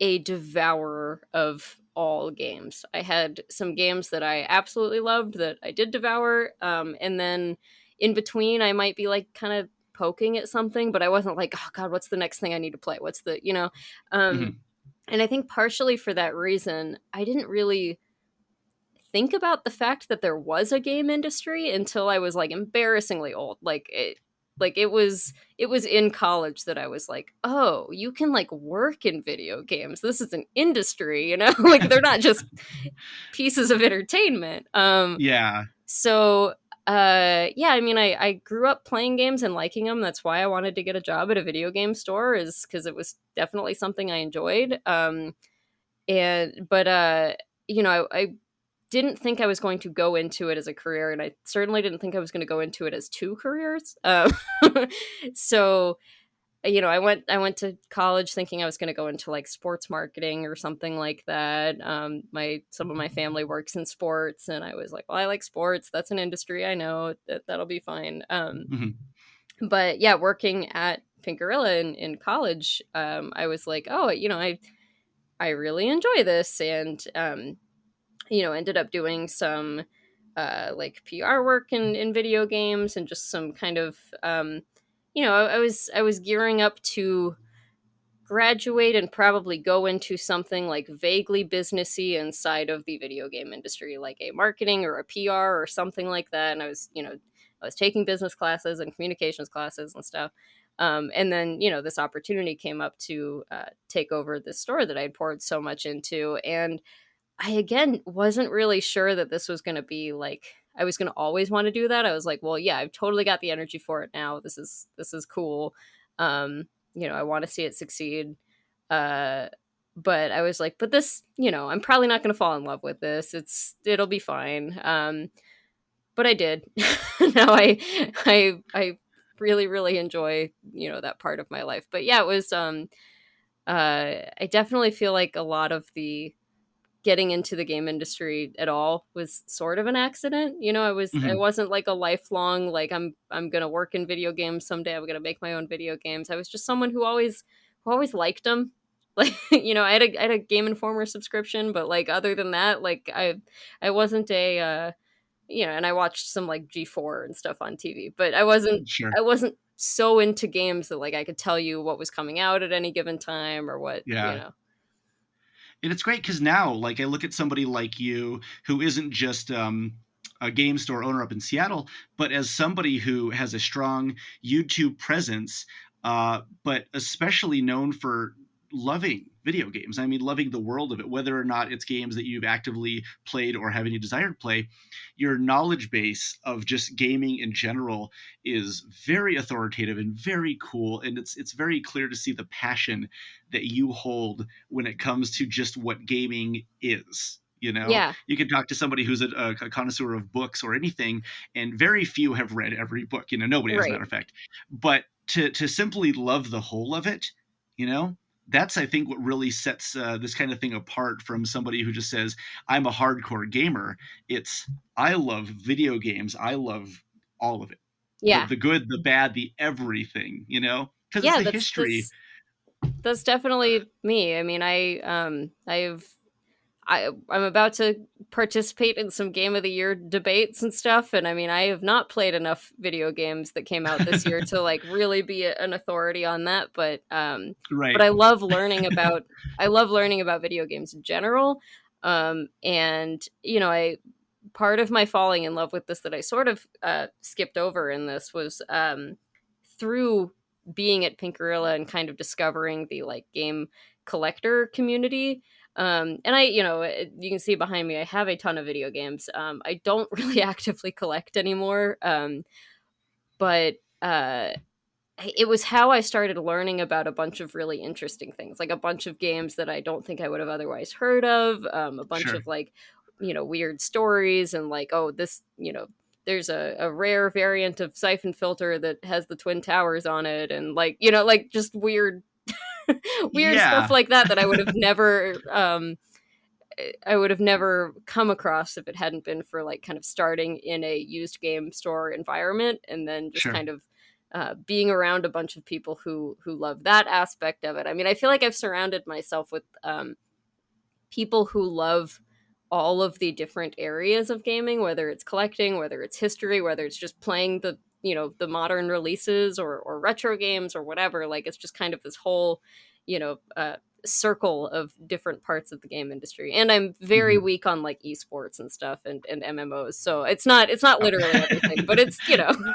a devourer of all games. I had some games that I absolutely loved that I did devour, and then in between I might be like kind of poking at something, but I wasn't like, oh god, what's the next thing I need to play? What's the, Hmm. and I think partially for that reason, I didn't really think about the fact that there was a game industry until I was like embarrassingly old. It was in college that I was like, "Oh, you can like work in video games. This is an industry, like they're not just pieces of entertainment." Yeah. So yeah, I mean, I grew up playing games and liking them. That's why I wanted to get a job at a video game store, is because it was definitely something I enjoyed. And but I didn't think I was going to go into it as a career, and I certainly didn't think I was going to go into it as two careers. So I went to college thinking I was going to go into like sports marketing or something like that. My Some of my family works in sports, and I was like, well, I like sports. That's an industry I know that'll be fine. Hmm. But yeah, working at Pink Gorilla in college, I was like, oh, I really enjoy this, and ended up doing some like PR work in video games, and just some kind of I was gearing up to graduate and probably go into something like vaguely businessy inside of the video game industry, like a marketing or a PR or something like that. And I was, I was taking business classes and communications classes and stuff. And then, this opportunity came up to take over this store that I'd poured so much into. And I, again, wasn't really sure that this was going to be like, I was going to always want to do that. I was like, well, yeah, I've totally got the energy for it now. This is cool. I want to see it succeed. Uh, but I was like, but this, I'm probably not going to fall in love with this. It'll be fine. But I did. Now I really, really enjoy, that part of my life. But yeah, it was, I definitely feel like a lot of the getting into the game industry at all was sort of an accident. I Hmm. wasn't like a lifelong, like I'm going to work in video games someday. I'm going to make my own video games. I was just someone who always liked them. Like, I had a Game Informer subscription, but like other than that, like I wasn't and I watched some like G4 and stuff on TV, but I wasn't Sure. I wasn't so into games that like I could tell you what was coming out at any given time or what, Yeah. And it's great because now, like, I look at somebody like you who isn't just a game store owner up in Seattle, but as somebody who has a strong YouTube presence, but especially known for loving video games. I mean, loving the world of it, whether or not it's games that you've actively played or have any desire to play. Your knowledge base of just gaming in general is very authoritative and very cool, and it's very clear to see the passion that you hold when it comes to just what gaming is. Yeah, You can talk to somebody who's a connoisseur of books or anything, and very few have read every book. Nobody, as a right. matter of fact. But to simply love the whole of it, you know, that's, I think, what really sets this kind of thing apart from somebody who just says, "I'm a hardcore gamer." It's, I love video games. I love all of it, the Yeah. the good, the bad, the everything. Because it's Yeah, the that's history. that's that's definitely me. I mean, I'm about to participate in some game of the year debates and stuff, and I mean, I have not played enough video games that came out this year to like really be an authority on that, but Right. I love learning about video games in general. And I part of my falling in love with this that I sort of skipped over in this was through being at Pink Gorilla and kind of discovering the like game collector community. And you can see behind me, I have a ton of video games. I don't really actively collect anymore, but it was how I started learning about a bunch of really interesting things, like a bunch of games that I don't think I would have otherwise heard of, a bunch Sure. of like, weird stories, and like, oh, this, there's a rare variant of Siphon Filter that has the Twin Towers on it, and like, like just weird, weird stuff Yeah. like that I would have never, I would have never come across if it hadn't been for like kind of starting in a used game store environment and then just Sure. kind of being around a bunch of people who love that aspect of it. I mean, I feel like I've surrounded myself with people who love all of the different areas of gaming, whether it's collecting, whether it's history, whether it's just playing the modern releases or retro games or whatever. Like it's just kind of this whole, you know, uh, circle of different parts of the game industry. And I'm very Mhm. weak on like esports and stuff and MMOs. So it's not Oh. literally everything, but it's,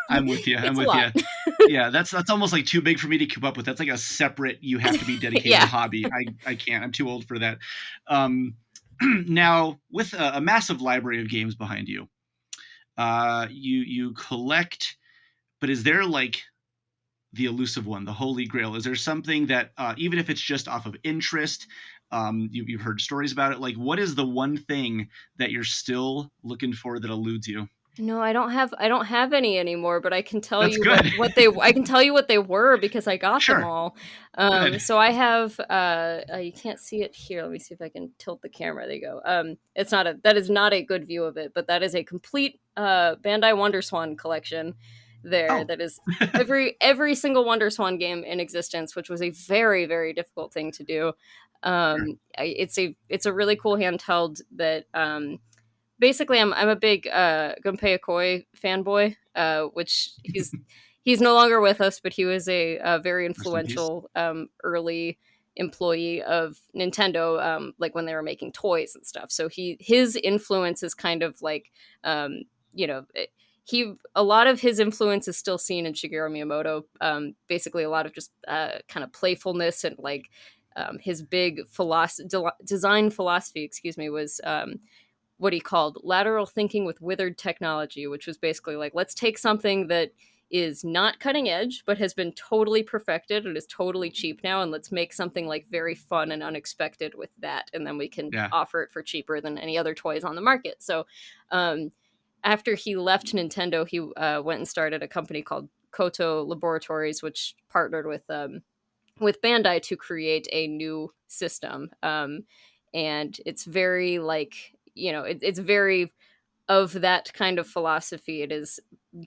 I'm with you. I'm it's a with lot. you. Yeah, that's almost like too big for me to keep up with. That's like a separate, you have to be dedicated Yeah. hobby. I can't. I'm too old for that. Um, now, with a massive library of games behind you, you collect, but is there like the elusive one, the holy grail? Is there something that, even if it's just off of interest, you've heard stories about it, like what is the one thing that you're still looking for that eludes you? No, I don't have any anymore, but I can tell That's you what good. what they I can tell you what they were because I got them Sure. all. Good. So I have you can't see it here. Let me see if I can tilt the camera. There you go. That is not a good view of it, but that is a complete Bandai Wonderswan collection there. Oh. That is every single Wonderswan game in existence, which was a very, very difficult thing to do. Sure. It's a really cool handheld that basically I'm a big Gunpei Yokoi fanboy, which he's no longer with us, but he was a very Rest in peace. influential early. employee of Nintendo, like when they were making toys and stuff. So his influence is kind of like, you know, he a lot of his influence is still seen in Shigeru Miyamoto. Basically, a lot of just kind of playfulness and like his big design philosophy, excuse me, was what he called lateral thinking with withered technology, which was basically like, let's take something that is not cutting edge but has been totally perfected and is totally cheap now, and let's make something like very fun and unexpected with that, and then we can Yeah. offer it for cheaper than any other toys on the market. So after he left Nintendo, he went and started a company called Koto Laboratories, which partnered with Bandai to create a new system. And it's very like, it's very of that kind of philosophy. It is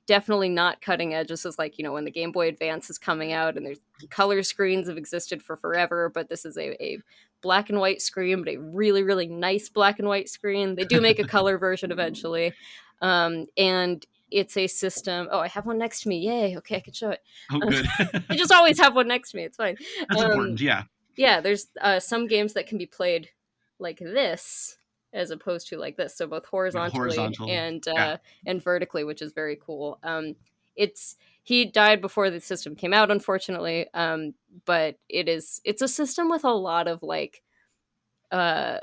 definitely not cutting edge. This is like, when the Game Boy Advance is coming out, and there's color screens have existed for forever, but this is a black and white screen, but a really, really nice black and white screen. They do make a color version eventually. And it's a system. Oh, I have one next to me. Yay. Okay, I can show it. Oh, good. I just always have one next to me. It's fine. That's important. Yeah. Yeah, there's some games that can be played like this as opposed to like this, so both Like horizontally horizontal. Yeah. and vertically, which is very cool. It's He died before the system came out, unfortunately, but it's a system with a lot of like uh,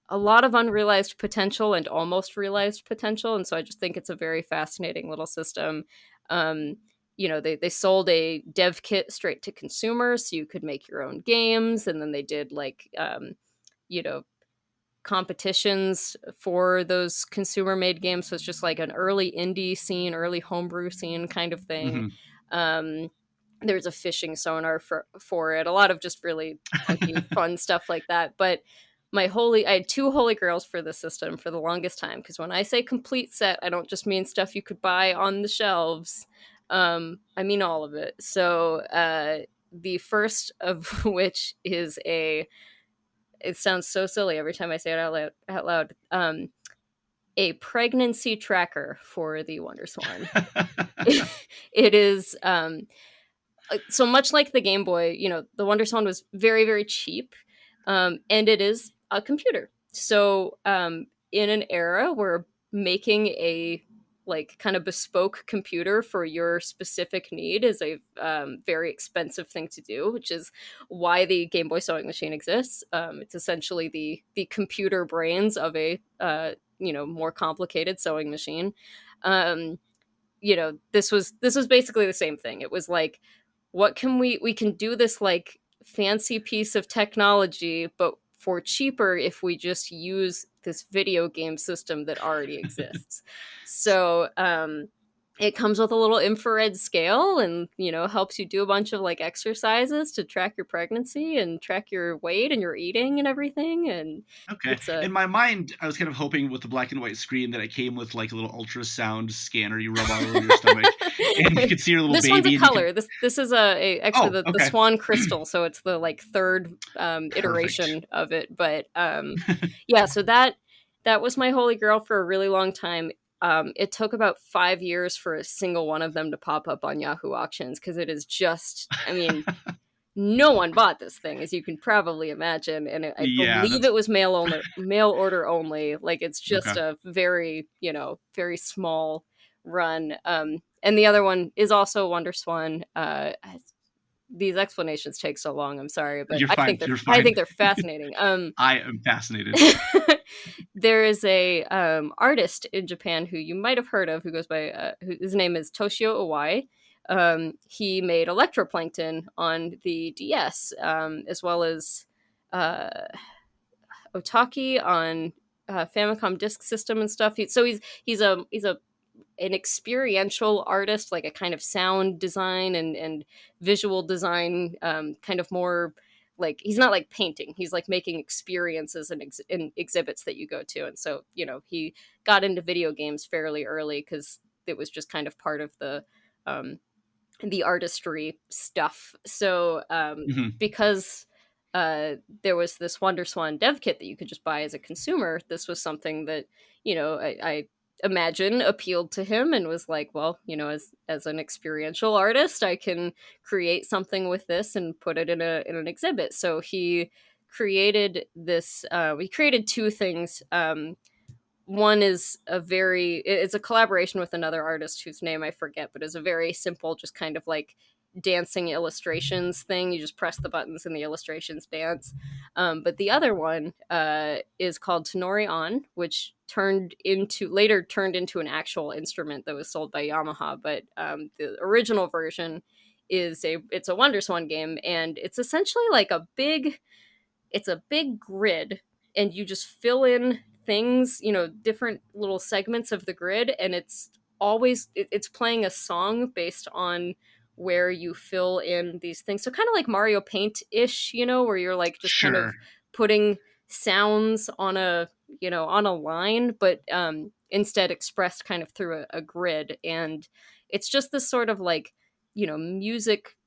a lot of unrealized potential and almost realized potential, and so I just think it's a very fascinating little system. Um, they sold a dev kit straight to consumers, so you could make your own games, and then they did like you know competitions for those consumer made games. So it's just like an early indie scene, early homebrew scene kind of thing. Hmm. Um, there's a fishing sonar for it, a lot of just really clunky, fun stuff like that. But I had two holy grails for the system for the longest time, because when I say complete set, I don't just mean stuff you could buy on the shelves. I mean all of it. So the first of which is it sounds so silly every time I say it out loud. A pregnancy tracker for the Wonder Swan. It is so much like the Game Boy. The Wonder Swan was very, very cheap, and it is a computer. So in an era where making a like kind of bespoke computer for your specific need is a very expensive thing to do, which is why the Game Boy sewing machine exists. It's essentially the computer brains of a more complicated sewing machine. This was basically the same thing. It was like, what can we can do this like fancy piece of technology, but for cheaper if we just use this video game system that already exists. So it comes with a little infrared scale, and helps you do a bunch of like exercises to track your pregnancy and track your weight and your eating and everything. And Okay. it's a In my mind, I was kind of hoping with the black and white screen that it came with like a little ultrasound scanner you rub all over your stomach, and you could see your little this one's baby, a and you could. color. This is actually Oh, the okay. swan crystal, so it's the like third Perfect. iteration of it. But yeah, so that was my holy grail for a really long time. It took about 5 years for a single one of them to pop up on Yahoo auctions, because it is just, I mean, no one bought this thing, as you can probably imagine, and I Yeah, believe that's it was mail order only. Like, it's just okay. a very very small run. And the other one is also Wonder Swan. These explanations take so long. I'm sorry, but You're fine. You're I fine. think they're fascinating. I am fascinated. There is a artist in Japan who you might have heard of, who goes by his name is Toshio Iwai. He made Electroplankton on the DS, as well as uh, Otaki on Famicom Disk System and stuff. He's an experiential artist, like a kind of sound design and visual design, kind of more like, he's not like painting, he's like making experiences and exhibits that you go to. And so he got into video games fairly early, because it was just kind of part of um, the artistry stuff. So Hmm. because there was this Wonder Swan dev kit that you could just buy as a consumer, this was something that I imagine appealed to him and was like, well, as an experiential artist, I can create something with this and put it in an exhibit. So he created this. We created two things. One is it's a collaboration with another artist whose name I forget, but is a very simple, just kind of like dancing illustrations thing. You just press the buttons and the illustrations dance. But the other one is called Tenori On, which later turned into an actual instrument that was sold by Yamaha. But the original version it's a WonderSwan game, and it's essentially like it's a big grid, and you just fill in things, different little segments of the grid, and it's playing a song based on where you fill in these things. So kind of like Mario Paint ish, where you're like just kind of Sure. putting sounds on a line, but instead expressed kind of through a grid. And it's just this sort of like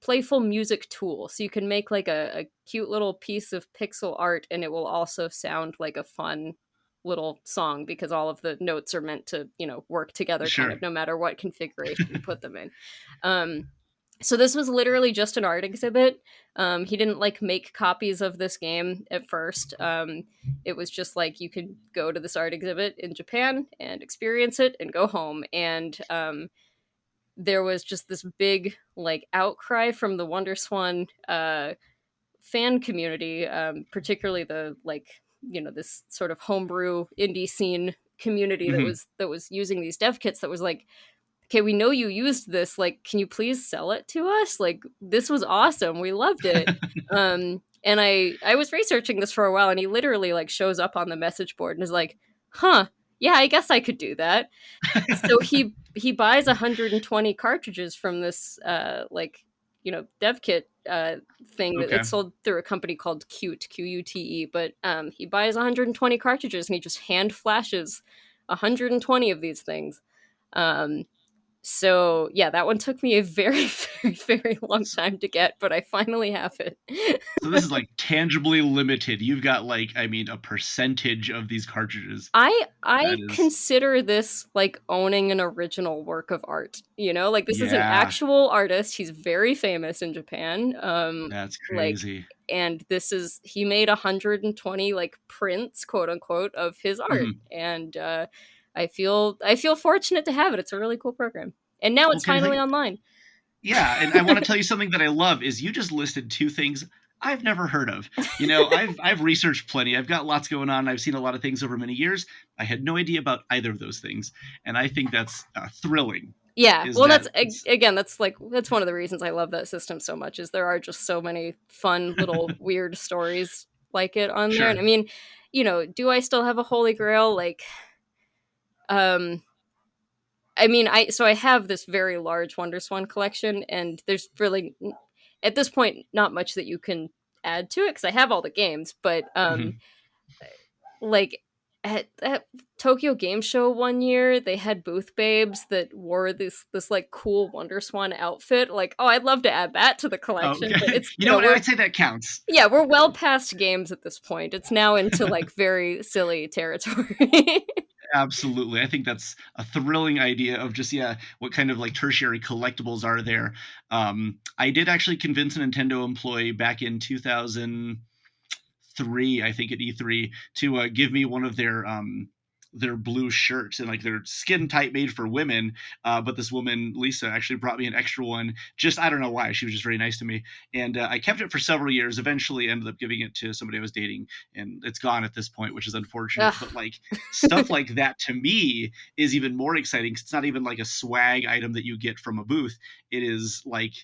playful music tool. So you can make like a cute little piece of pixel art, and it will also sound like a fun little song, because all of the notes are meant to, work together kind Sure. of no matter what configuration you put them in. So this was literally just an art exhibit. He didn't like make copies of this game at first. It was just like you could go to this art exhibit in Japan and experience it and go home. And there was just this big like outcry from the WonderSwan fan community, particularly the this sort of homebrew indie scene community that Hmm. was using these dev kits, that was like, okay, we know you used this, like, can you please sell it to us? Like, this was awesome, we loved it. And I was researching this for a while, and he literally like shows up on the message board and is like, huh, yeah, I guess I could do that. So he buys 120 cartridges from this dev kit thing that Okay. it's sold through a company called Qute, but he buys 120 cartridges, and he just hand flashes 120 of these things. um so yeah, that one took me a very very very long time to get, but I finally have it. So this is like tangibly limited. You've got like, I mean, a percentage of these cartridges. I That is, consider this like owning an original work of art. Like, this is an yeah, actual artist. He's very famous in Japan. that's Like, crazy. and he made 120 like prints, quote unquote, of his art, Hmm. and I feel fortunate to have it. It's a really cool program, and now Well, it's can I finally think? online. Yeah, and I want to tell you something that I love is you just listed two things I've never heard of. I've researched plenty. I've got lots going on. I've seen a lot of things over many years. I had no idea about either of those things, and I think that's thrilling. Yeah, Is well, that it's again, that's one of the reasons I love that system so much, is there are just so many fun little weird stories like it on there. And I sure? mean, do I still have a holy grail? Like, um, I mean, I have this very large WonderSwan collection, and there's really at this point not much that you can add to it because I have all the games. But Hmm. like at Tokyo Game Show one year, they had booth babes that wore this like cool WonderSwan outfit. Like, oh, I'd love to add that to the collection, but Okay, it's you know what? I'd say that counts. we're well past games at this point. It's now into like very silly territory. Absolutely. I think that's a thrilling idea of just, yeah, what kind of like tertiary collectibles are there. I did actually convince a Nintendo employee back in 2003, I think at E3, to give me one of their blue shirts, and like they're skin tight made for women. But this woman, Lisa, actually brought me an extra one. Just, I don't know why. She was just very nice to me. And I kept it for several years, eventually ended up giving it to somebody I was dating, and it's gone at this point, which is unfortunate. Ugh. But like stuff like that to me is even more exciting, because it's not even like a swag item that you get from a booth. It is like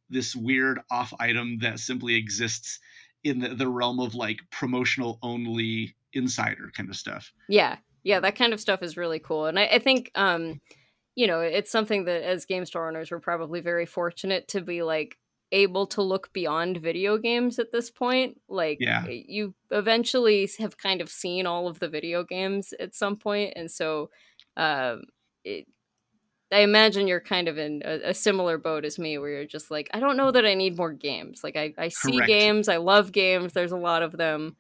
this weird off item that simply exists in the realm of like promotional only insider kind of stuff. Yeah, yeah, that kind of stuff is really cool, and I think it's something that as game store owners we're probably very fortunate to be like able to look beyond video games at this point. Like, Yeah, you eventually have kind of seen all of the video games at some point, and so um, it, I imagine you're kind of in a similar boat as me, where you're just like, I don't know that I need more games. Like, I see correct. games, I love games. There's a lot of them,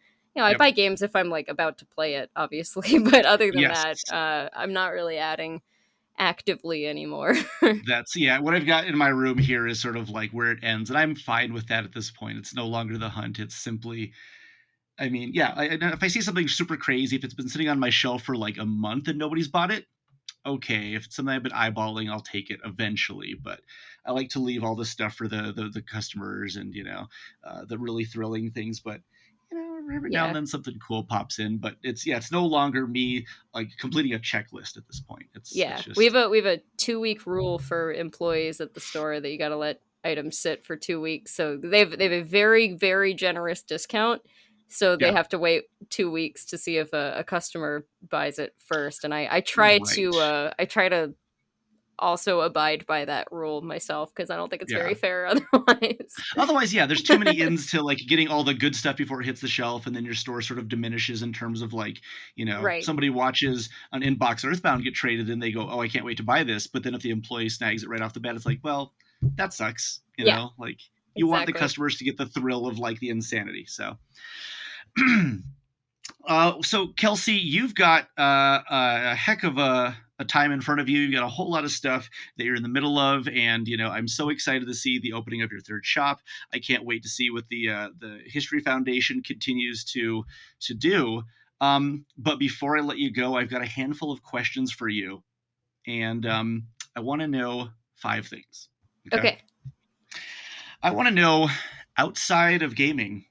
I Yep. buy games if I'm like about to play it, obviously, but other than Yes. that, I'm not really adding actively anymore. That's yeah. What I've got in my room here is sort of like where it ends, and I'm fine with that at this point. It's no longer the hunt. It's simply, I mean, yeah. If I see something super crazy, if it's been sitting on my shelf for like a month and nobody's bought it, okay. If it's something I've been eyeballing, I'll take it eventually. But I like to leave all the stuff for the customers and the really thrilling things. But every now and Yeah. then something cool pops in. But it's no longer me like completing a checklist at this point. It's Yeah, just we have a 2 week rule for employees at the store that you got to let items sit for 2 weeks. So they have a very generous discount. So they yeah, have to wait 2 weeks to see if a customer buys it first. And right. I try to also abide by that rule myself because I don't think it's very Yeah. fair otherwise. Otherwise, yeah, there's too many ins to like getting all the good stuff before it hits the shelf, and then your store sort of diminishes in terms of like, Right. somebody watches an inbox Earthbound get traded, and they go, "Oh, I can't wait to buy this." But then if the employee snags it right off the bat, it's like, well, that sucks. Yeah, Like you want the exactly. customers to get the thrill of like the insanity. So, so Kelsey, you've got a heck of a time in front of you. You've got a whole lot of stuff that you're in the middle of, and I'm so excited to see the opening of your third shop. I can't wait to see what the History Foundation continues to do. But before I let you go, I've got a handful of questions for you, and I want to know 5 things. Okay, Okay. I want to know outside of gaming,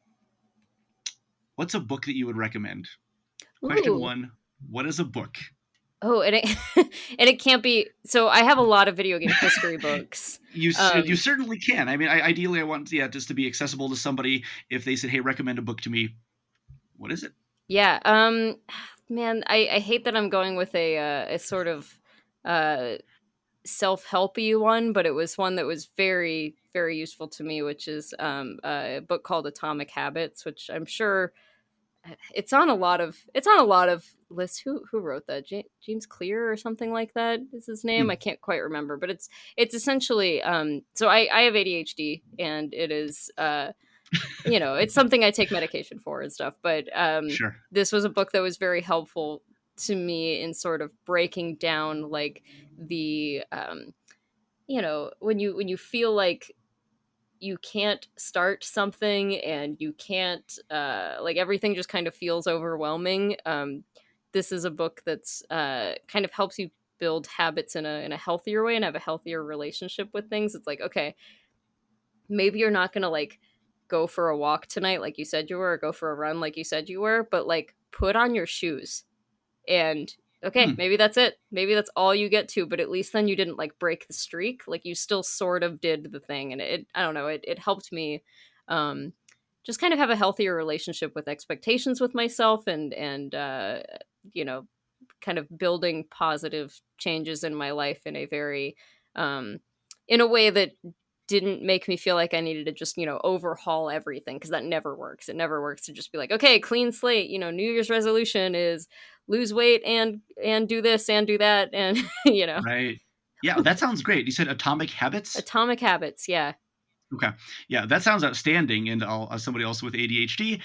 what's a book that you would recommend? Question Ooh. one: what is a book? Oh, and it and it can't be. So I have a lot of video game history books. You Um, certainly can. I mean, ideally, I want just to be accessible to somebody. If they said, "Hey, recommend a book to me," what is it? Yeah. Man, I hate that I'm going with a sort of uh self-helpy one, but it was one that was very useful to me, which is a book called Atomic Habits, which I'm sure it's on a lot of lists. Who wrote that? James Clear or something like that is his name. I Hmm. can't quite remember, but it's essentially so I have ADHD, and it is it's something I take medication for and stuff. But Sure. this was a book that was very helpful to me in sort of breaking down like the when you feel like you can't start something and you can't like everything just kind of feels overwhelming. This is a book that's kind of helps you build habits in a healthier way and have a healthier relationship with things. It's like, okay, maybe you're not gonna like go for a walk tonight like you said you were, or go for a run like you said you were, but like put on your shoes and okay, Hmm. maybe that's it. Maybe that's all you get to, but at least then you didn't like break the streak. Like you still sort of did the thing, and it I don't know, it helped me um just kind of have a healthier relationship with expectations with myself and you know, kind of building positive changes in my life in a very um in a way that didn't make me feel like I needed to just, overhaul everything because that never works. It never works to just be like, okay, clean slate, New Year's resolution is lose weight and do this and do that and Right. Yeah, that sounds great. You said Atomic Habits. Atomic Habits, yeah. Okay. Yeah, that sounds outstanding. And as somebody also with ADHD,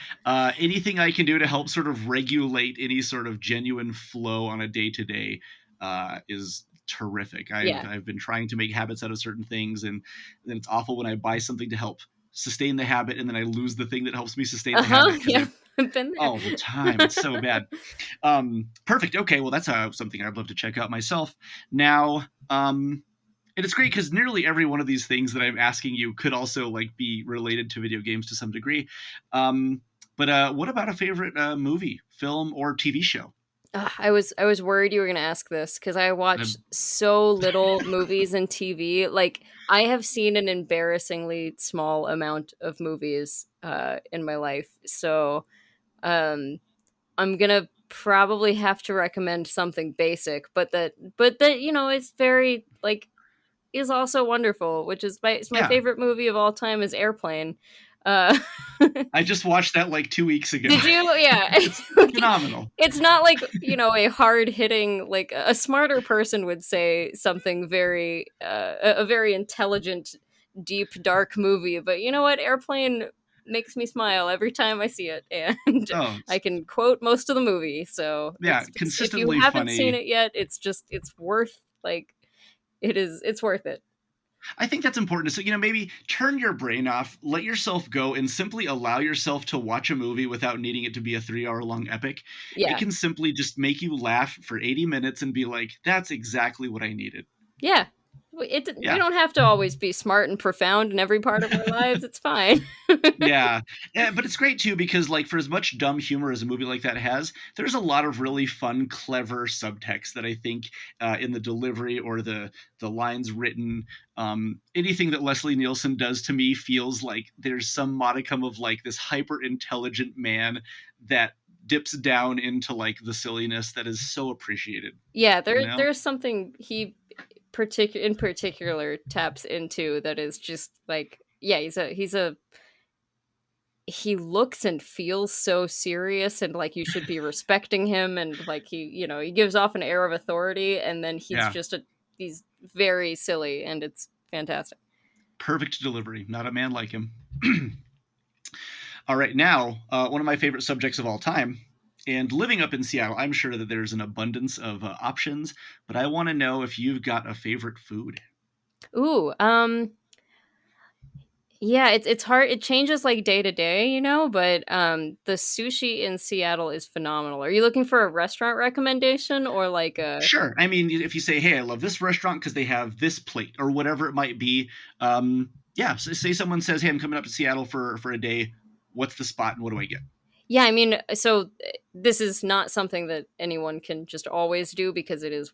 anything I can do to help sort of regulate any sort of genuine flow on a day to day is terrific. I've Yeah. I've been trying to make habits out of certain things, and then it's awful when I buy something to help sustain the habit, and then I lose the thing that helps me sustain the Uh-huh. habit because Yeah. I've I've been all the time. It's so bad. Perfect. Okay, well that's something I'd love to check out myself. Now, and it's great because nearly every one of these things that I'm asking you could also like be related to video games to some degree. But what about a favorite movie, film, or TV show? I was worried you were gonna ask this because I Uh, watch so little movies and TV. Like I have seen an embarrassingly small amount of movies in my life. So um I'm gonna probably have to recommend something basic, but that is very like is also wonderful, which is my yeah, favorite movie of all time is Airplane. Uh I just watched that like 2 weeks ago. Did you? Yeah. It's phenomenal. It's not like, a hard hitting, like a smarter person would say something very, a very intelligent, deep, dark movie. But you know what? Airplane makes me smile every time I see it, and Oh, I can quote most of the movie. So yeah, it's just, if you consistently haven't seen funny. it yet, it's worth, like, it's worth it. I think that's important. So, maybe turn your brain off, let yourself go, and simply allow yourself to watch a movie without needing it to be a 3 hour long epic. It Yeah. can simply just make you laugh for 80 minutes and be like, that's exactly what I needed. Yeah. We Yeah. don't have to always be smart and profound in every part of our lives. It's fine. Yeah, but it's great too because, like, for as much dumb humor as a movie like that has, there's a lot of really fun, clever subtext that I think in the delivery or the lines written, anything that Leslie Nielsen does to me feels like there's some modicum of like this hyper intelligent man that dips down into like the silliness that is so appreciated. Yeah, You know? there's something he in particular taps into that is just like, yeah, he looks and feels so serious, and like you should be respecting him, and like he gives off an air of authority, and then Yeah, he's very silly, and it's fantastic. perfect delivery. Not a man like him. All right, now, one of my favorite subjects of all time. And living up in Seattle, I'm sure that there's an abundance of options, but I want to know if you've got a favorite food. Ooh, yeah, it's hard. It changes like day to day, but the sushi in Seattle is phenomenal. Are you looking for a restaurant recommendation, or like a Sure. I mean, if you say, hey, I love this restaurant because they have this plate or whatever it might be, yeah, so say someone says, hey, I'm coming up to Seattle for a day. What's the spot and what do I get? Yeah, I mean, so this is not something that anyone can just always do, because it is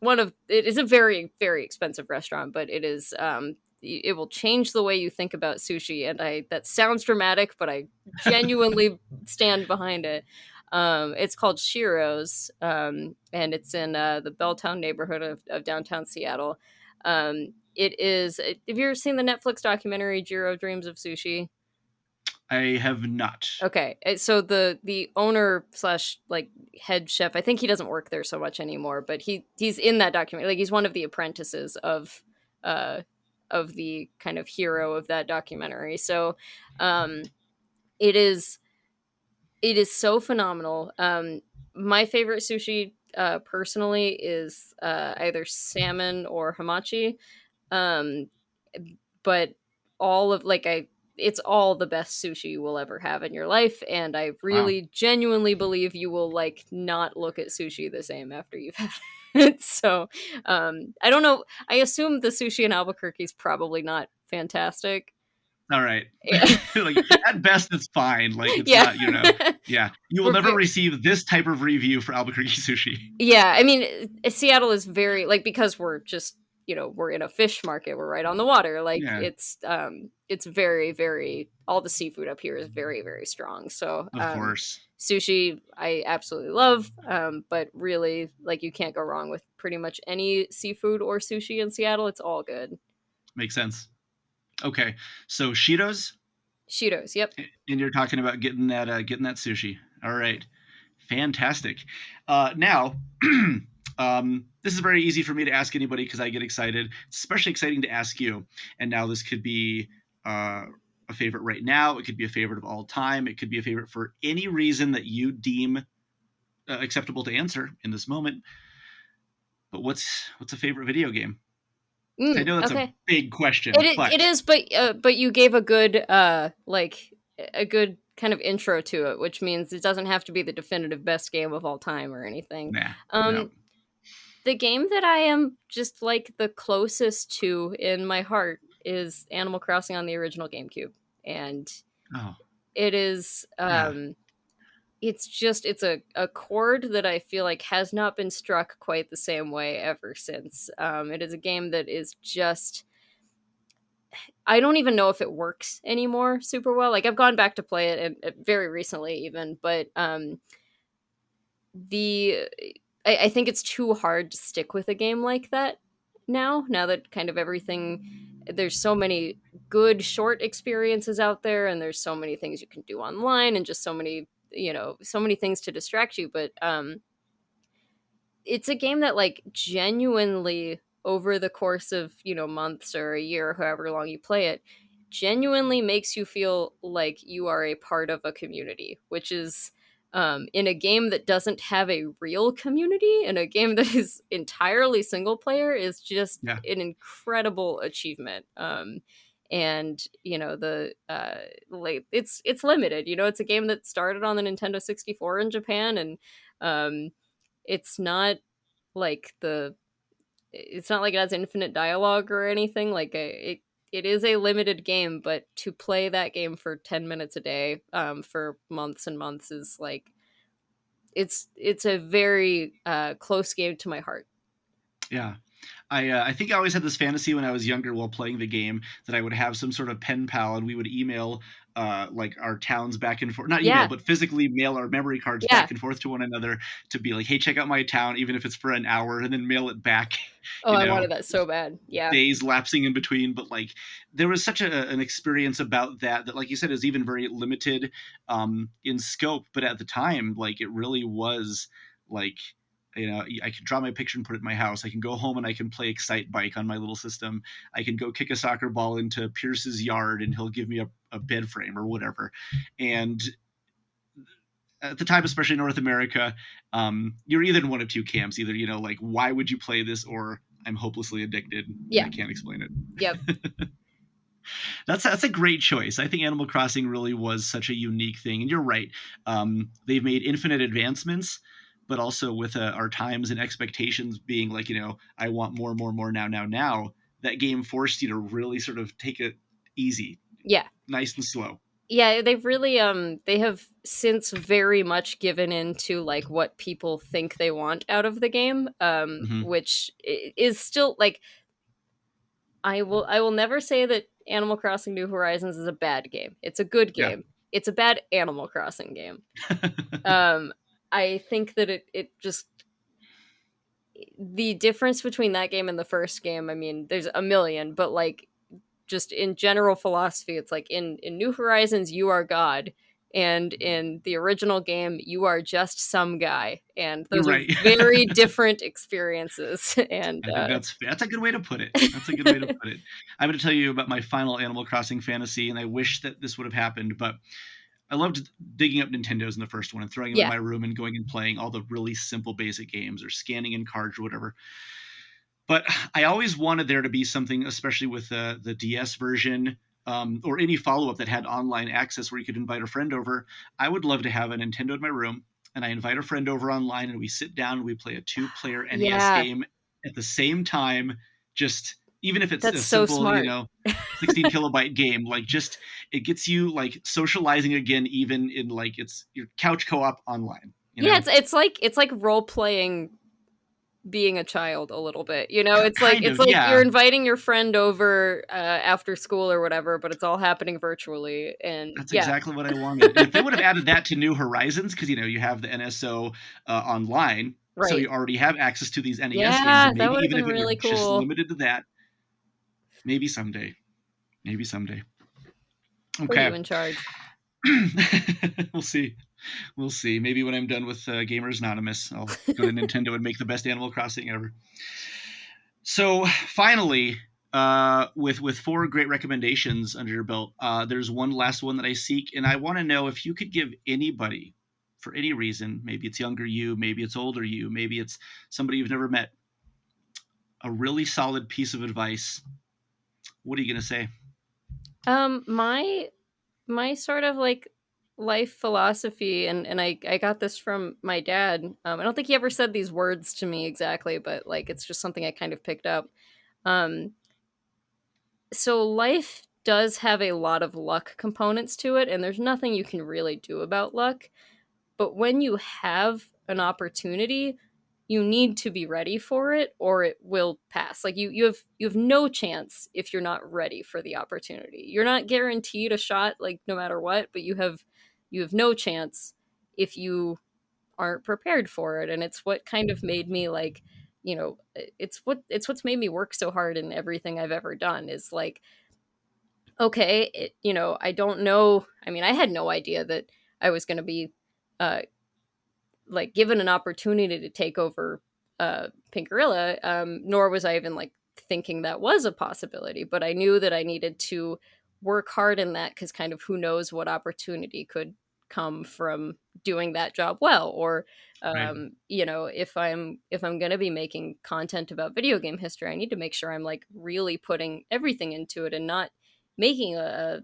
a very, very expensive restaurant, but it will change the way you think about sushi, and I that sounds dramatic, but I genuinely stand behind it. It's called Shiro's, and it's in the Belltown neighborhood of downtown Seattle. It is. Have you ever seen the Netflix documentary Jiro Dreams of Sushi? I have not. Okay, so the owner slash like head chef, I think he doesn't work there so much anymore, but he's in that documentary. Like, he's one of the apprentices uh of the kind of hero of that documentary. So, um, it is it is so phenomenal. My favorite sushi, personally, is either salmon or hamachi. Um, but all of like I it's all the best sushi you will ever have in your life, and I Wow. really genuinely believe you will like not look at sushi the same after you've had it. So, I don't know. I assume the sushi in Albuquerque is probably not fantastic. All right. Yeah. Like, at best, it's fine. Like, it's Yeah. not, yeah. You will We're never ve- receive this type of review for Albuquerque sushi. Yeah, I mean, Seattle is very like, because we're just, we're in a fish market. We're right on the water. Like, Yeah, it's very, very, all the seafood up here is very, very strong. So, of course. sushi I absolutely love, but really, like, you can't go wrong with pretty much any seafood or sushi in Seattle. It's all good. Makes sense. Okay. So, Shido's, Shitos, yep. and you're talking about getting that sushi. All right. Fantastic. Now, this is very easy for me to ask anybody because I get excited. It's especially exciting to ask you. And now this could be a favorite right now. It could be a favorite of all time. It could be a favorite for any reason that you deem acceptable to answer in this moment. But what's a favorite video game? I know that's a Okay. big It question, it but is, but you gave a good like a good kind of intro to it, which means it doesn't have to be the definitive best game of all time or anything. nah, no. Um, the game that I am just like the closest to in my heart is Animal Crossing on the original GameCube, and Oh, it is yeah. it's a chord that I feel like has not been struck quite the same way ever since. It is a game that is just, I don't even know if it works anymore super well. Like, I've gone back to play it, and very recently even, but the I think it's too hard to stick with a game like that now. Now that kind of everything, there's so many good short experiences out there, and there's so many things you can do online, and just so many things to distract you. But it's a game that, like, genuinely over the course of months or a year, however long you play it, genuinely makes you feel like you are a part of a community, which is in a game that doesn't have a real community, in a game that is entirely single player, is just Yeah. an incredible achievement. And you know the like it's limited. You know, it's a game that started on the Nintendo 64 in Japan, and um, it's not like the it's not like it has infinite dialogue or anything. Like it is a limited game, but to play that game for 10 minutes a day for months and months is like it's a very close game to my heart. Yeah. I think I always had this fantasy when I was younger while playing the game that I would have some sort of pen pal and we would email like our towns back and forth, not email, Yeah, but physically mail our memory cards yeah. back and forth to one another to be like, hey, check out my town, even if it's for an hour, and then mail it back, Oh, you I know, wanted that so bad. Yeah, days lapsing in between. But like there was such an experience about that like you said is even very limited in scope, but at the time like it really was like, I can draw my picture and put it in my house. I can go home and I can play Excite Bike on my little system. I can go kick a soccer ball into Pierce's yard and he'll give me a bed frame or whatever. And at the time, especially in North America, you're either in one of two camps. Either, like, why would you play this, or I'm hopelessly addicted and yeah, I can't explain it. yep, That's a great choice. I think Animal Crossing really was such a unique thing, and you're right. They've made infinite advancements, but also with our times and expectations being like, I want more, more, more now, now, now. That game forced you to really sort of take it easy, yeah. nice and slow. Yeah, they've really they have since very much given into like what people think they want out of the game, Hmm. which is still like I will never say that Animal Crossing New Horizons is a bad game. It's a good Yeah. game. It's a bad Animal Crossing game. Um, I think that it just the difference between that game and the first game. I mean, there's a million, but like just in general philosophy, it's like in New Horizons you are God, and in the original game you are just some guy, and You're those are right. very different experiences. And I think that's a good way to put it. That's a good way to put it. I'm going to tell you about my final Animal Crossing fantasy, and I wish that this would have happened, but I loved digging up Nintendos in the first one and throwing them in yeah, my room and going and playing all the really simple basic games or scanning in cards or whatever. But I always wanted there to be something, especially with the DS version, or any follow up that had online access where you could invite a friend over. I would love to have a Nintendo in my room, and I invite a friend over online, and we sit down and we play a two-player NES yeah, game at the same time. Just even if it's that's a so simple, smart. 16 kilobyte game, like just it gets you like socializing again, even in like it's your couch co-op online. Yeah, it's like role playing being a child a little bit. You know, it's like Kind it's of, like you're yeah. inviting your friend over after school or whatever, but it's all happening virtually. And That's yeah, exactly what I wanted. And if they would have added that to New Horizons, because you have the NSO online, so right. you already have access to these NES games, Yeah, and that maybe would have even been if it were really just cool. limited to that, maybe someday, maybe someday. Put you Okay, in charge. we'll see. We'll see. Maybe when I'm done with Gamers Anonymous, I'll go to Nintendo and make the best Animal Crossing ever. So finally, with four great recommendations under your belt, there's one last one that I seek, and I want to know if you could give anybody, for any reason, maybe it's younger you, maybe it's older you, maybe it's somebody you've never met, a really solid piece of advice. What are you gonna say? My sort of like life philosophy, and I got this from my dad. I don't think he ever said these words to me exactly, but like it's just something I kind of picked up. Um, so life does have a lot of luck components to it, and there's nothing you can really do about luck. But when you have an opportunity, you need to be ready for it or it will pass. Like you have no chance if you're not ready for the opportunity. You're not guaranteed a shot like no matter what, but you have no chance if you aren't prepared for it. And it's what kind of made me like, it's what's made me work so hard in everything I've ever done is like, okay, I don't know. I mean, I had no idea that I was going to be uh like given an opportunity to take over Pink Gorilla, nor was I even like thinking that was a possibility. But I knew that I needed to work hard in that, because kind of who knows what opportunity could come from doing that job well. Or Right. if I'm going to be making content about video game history, I need to make sure I'm like really putting everything into it, and not making a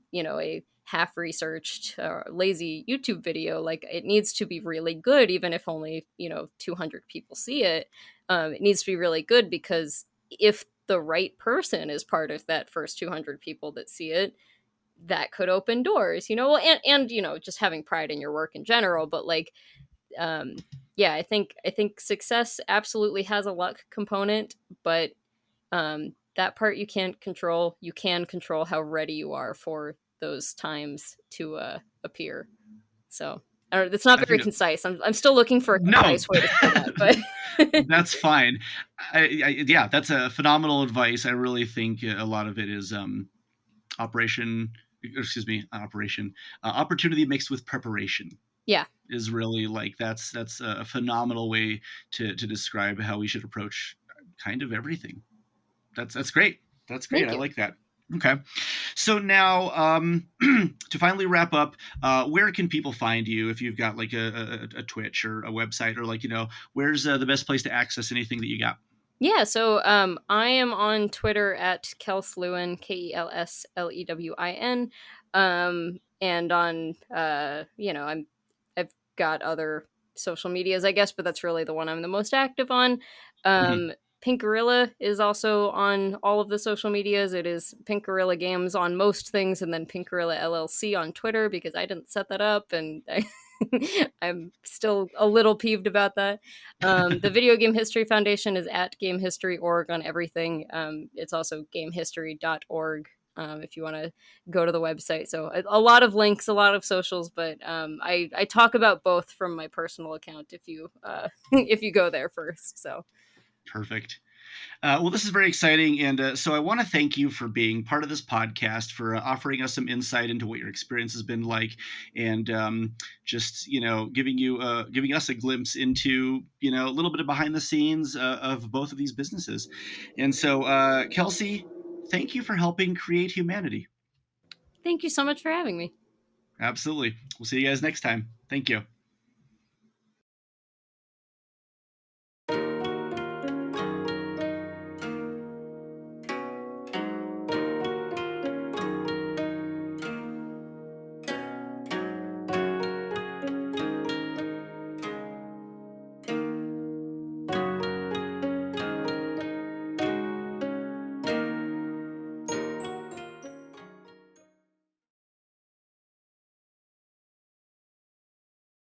half researched lazy YouTube video. Like, it needs to be really good, even if only 200 people see it. It needs to be really good, because if the right person is part of that first 200 people that see it, that could open doors. Well, and just having pride in your work in general. But like, yeah, I think success absolutely has a luck component, but that part you can't control. You can control how ready you are for those times to appear. So I don't know, it's not I very think concise. I'm still looking for a no, concise way to say that, but that's fine. Yeah, that's a phenomenal advice. I really think a lot of it is operation, excuse me, operation, opportunity mixed with preparation yeah, is really like that's a phenomenal way to describe how we should approach kind of everything. That's great. That's great. thank I you. like that. Okay. So now, to finally wrap up, where can people find you if you've got like a Twitch or a website, or like, where's the best place to access anything that you got? Yeah, so I am on Twitter at Kelsey Lewin, KelsLewin, and on I've got other social medias, I guess, but that's really the one I'm the most active on. Mhm. Pink Gorilla is also on all of the social medias. It is Pink Gorilla Games on most things, and then Pink Gorilla LLC on Twitter, because I didn't set that up, and I'm still a little peeved about that. The Video Game History Foundation is at Game History Org on everything. It's also gamehistory.org if you want to go to the website. So a lot of links, a lot of socials, but I talk about both from my personal account if you if you go there first. So Perfect. Well, this is very exciting. And so I want to thank you for being part of this podcast, for offering us some insight into what your experience has been like, and just, giving us a glimpse into, a little bit of behind the scenes of both of these businesses. And so, Kelsey, thank you for helping create humanity. thank you so much for having me. Absolutely. We'll see you guys next time. Thank you.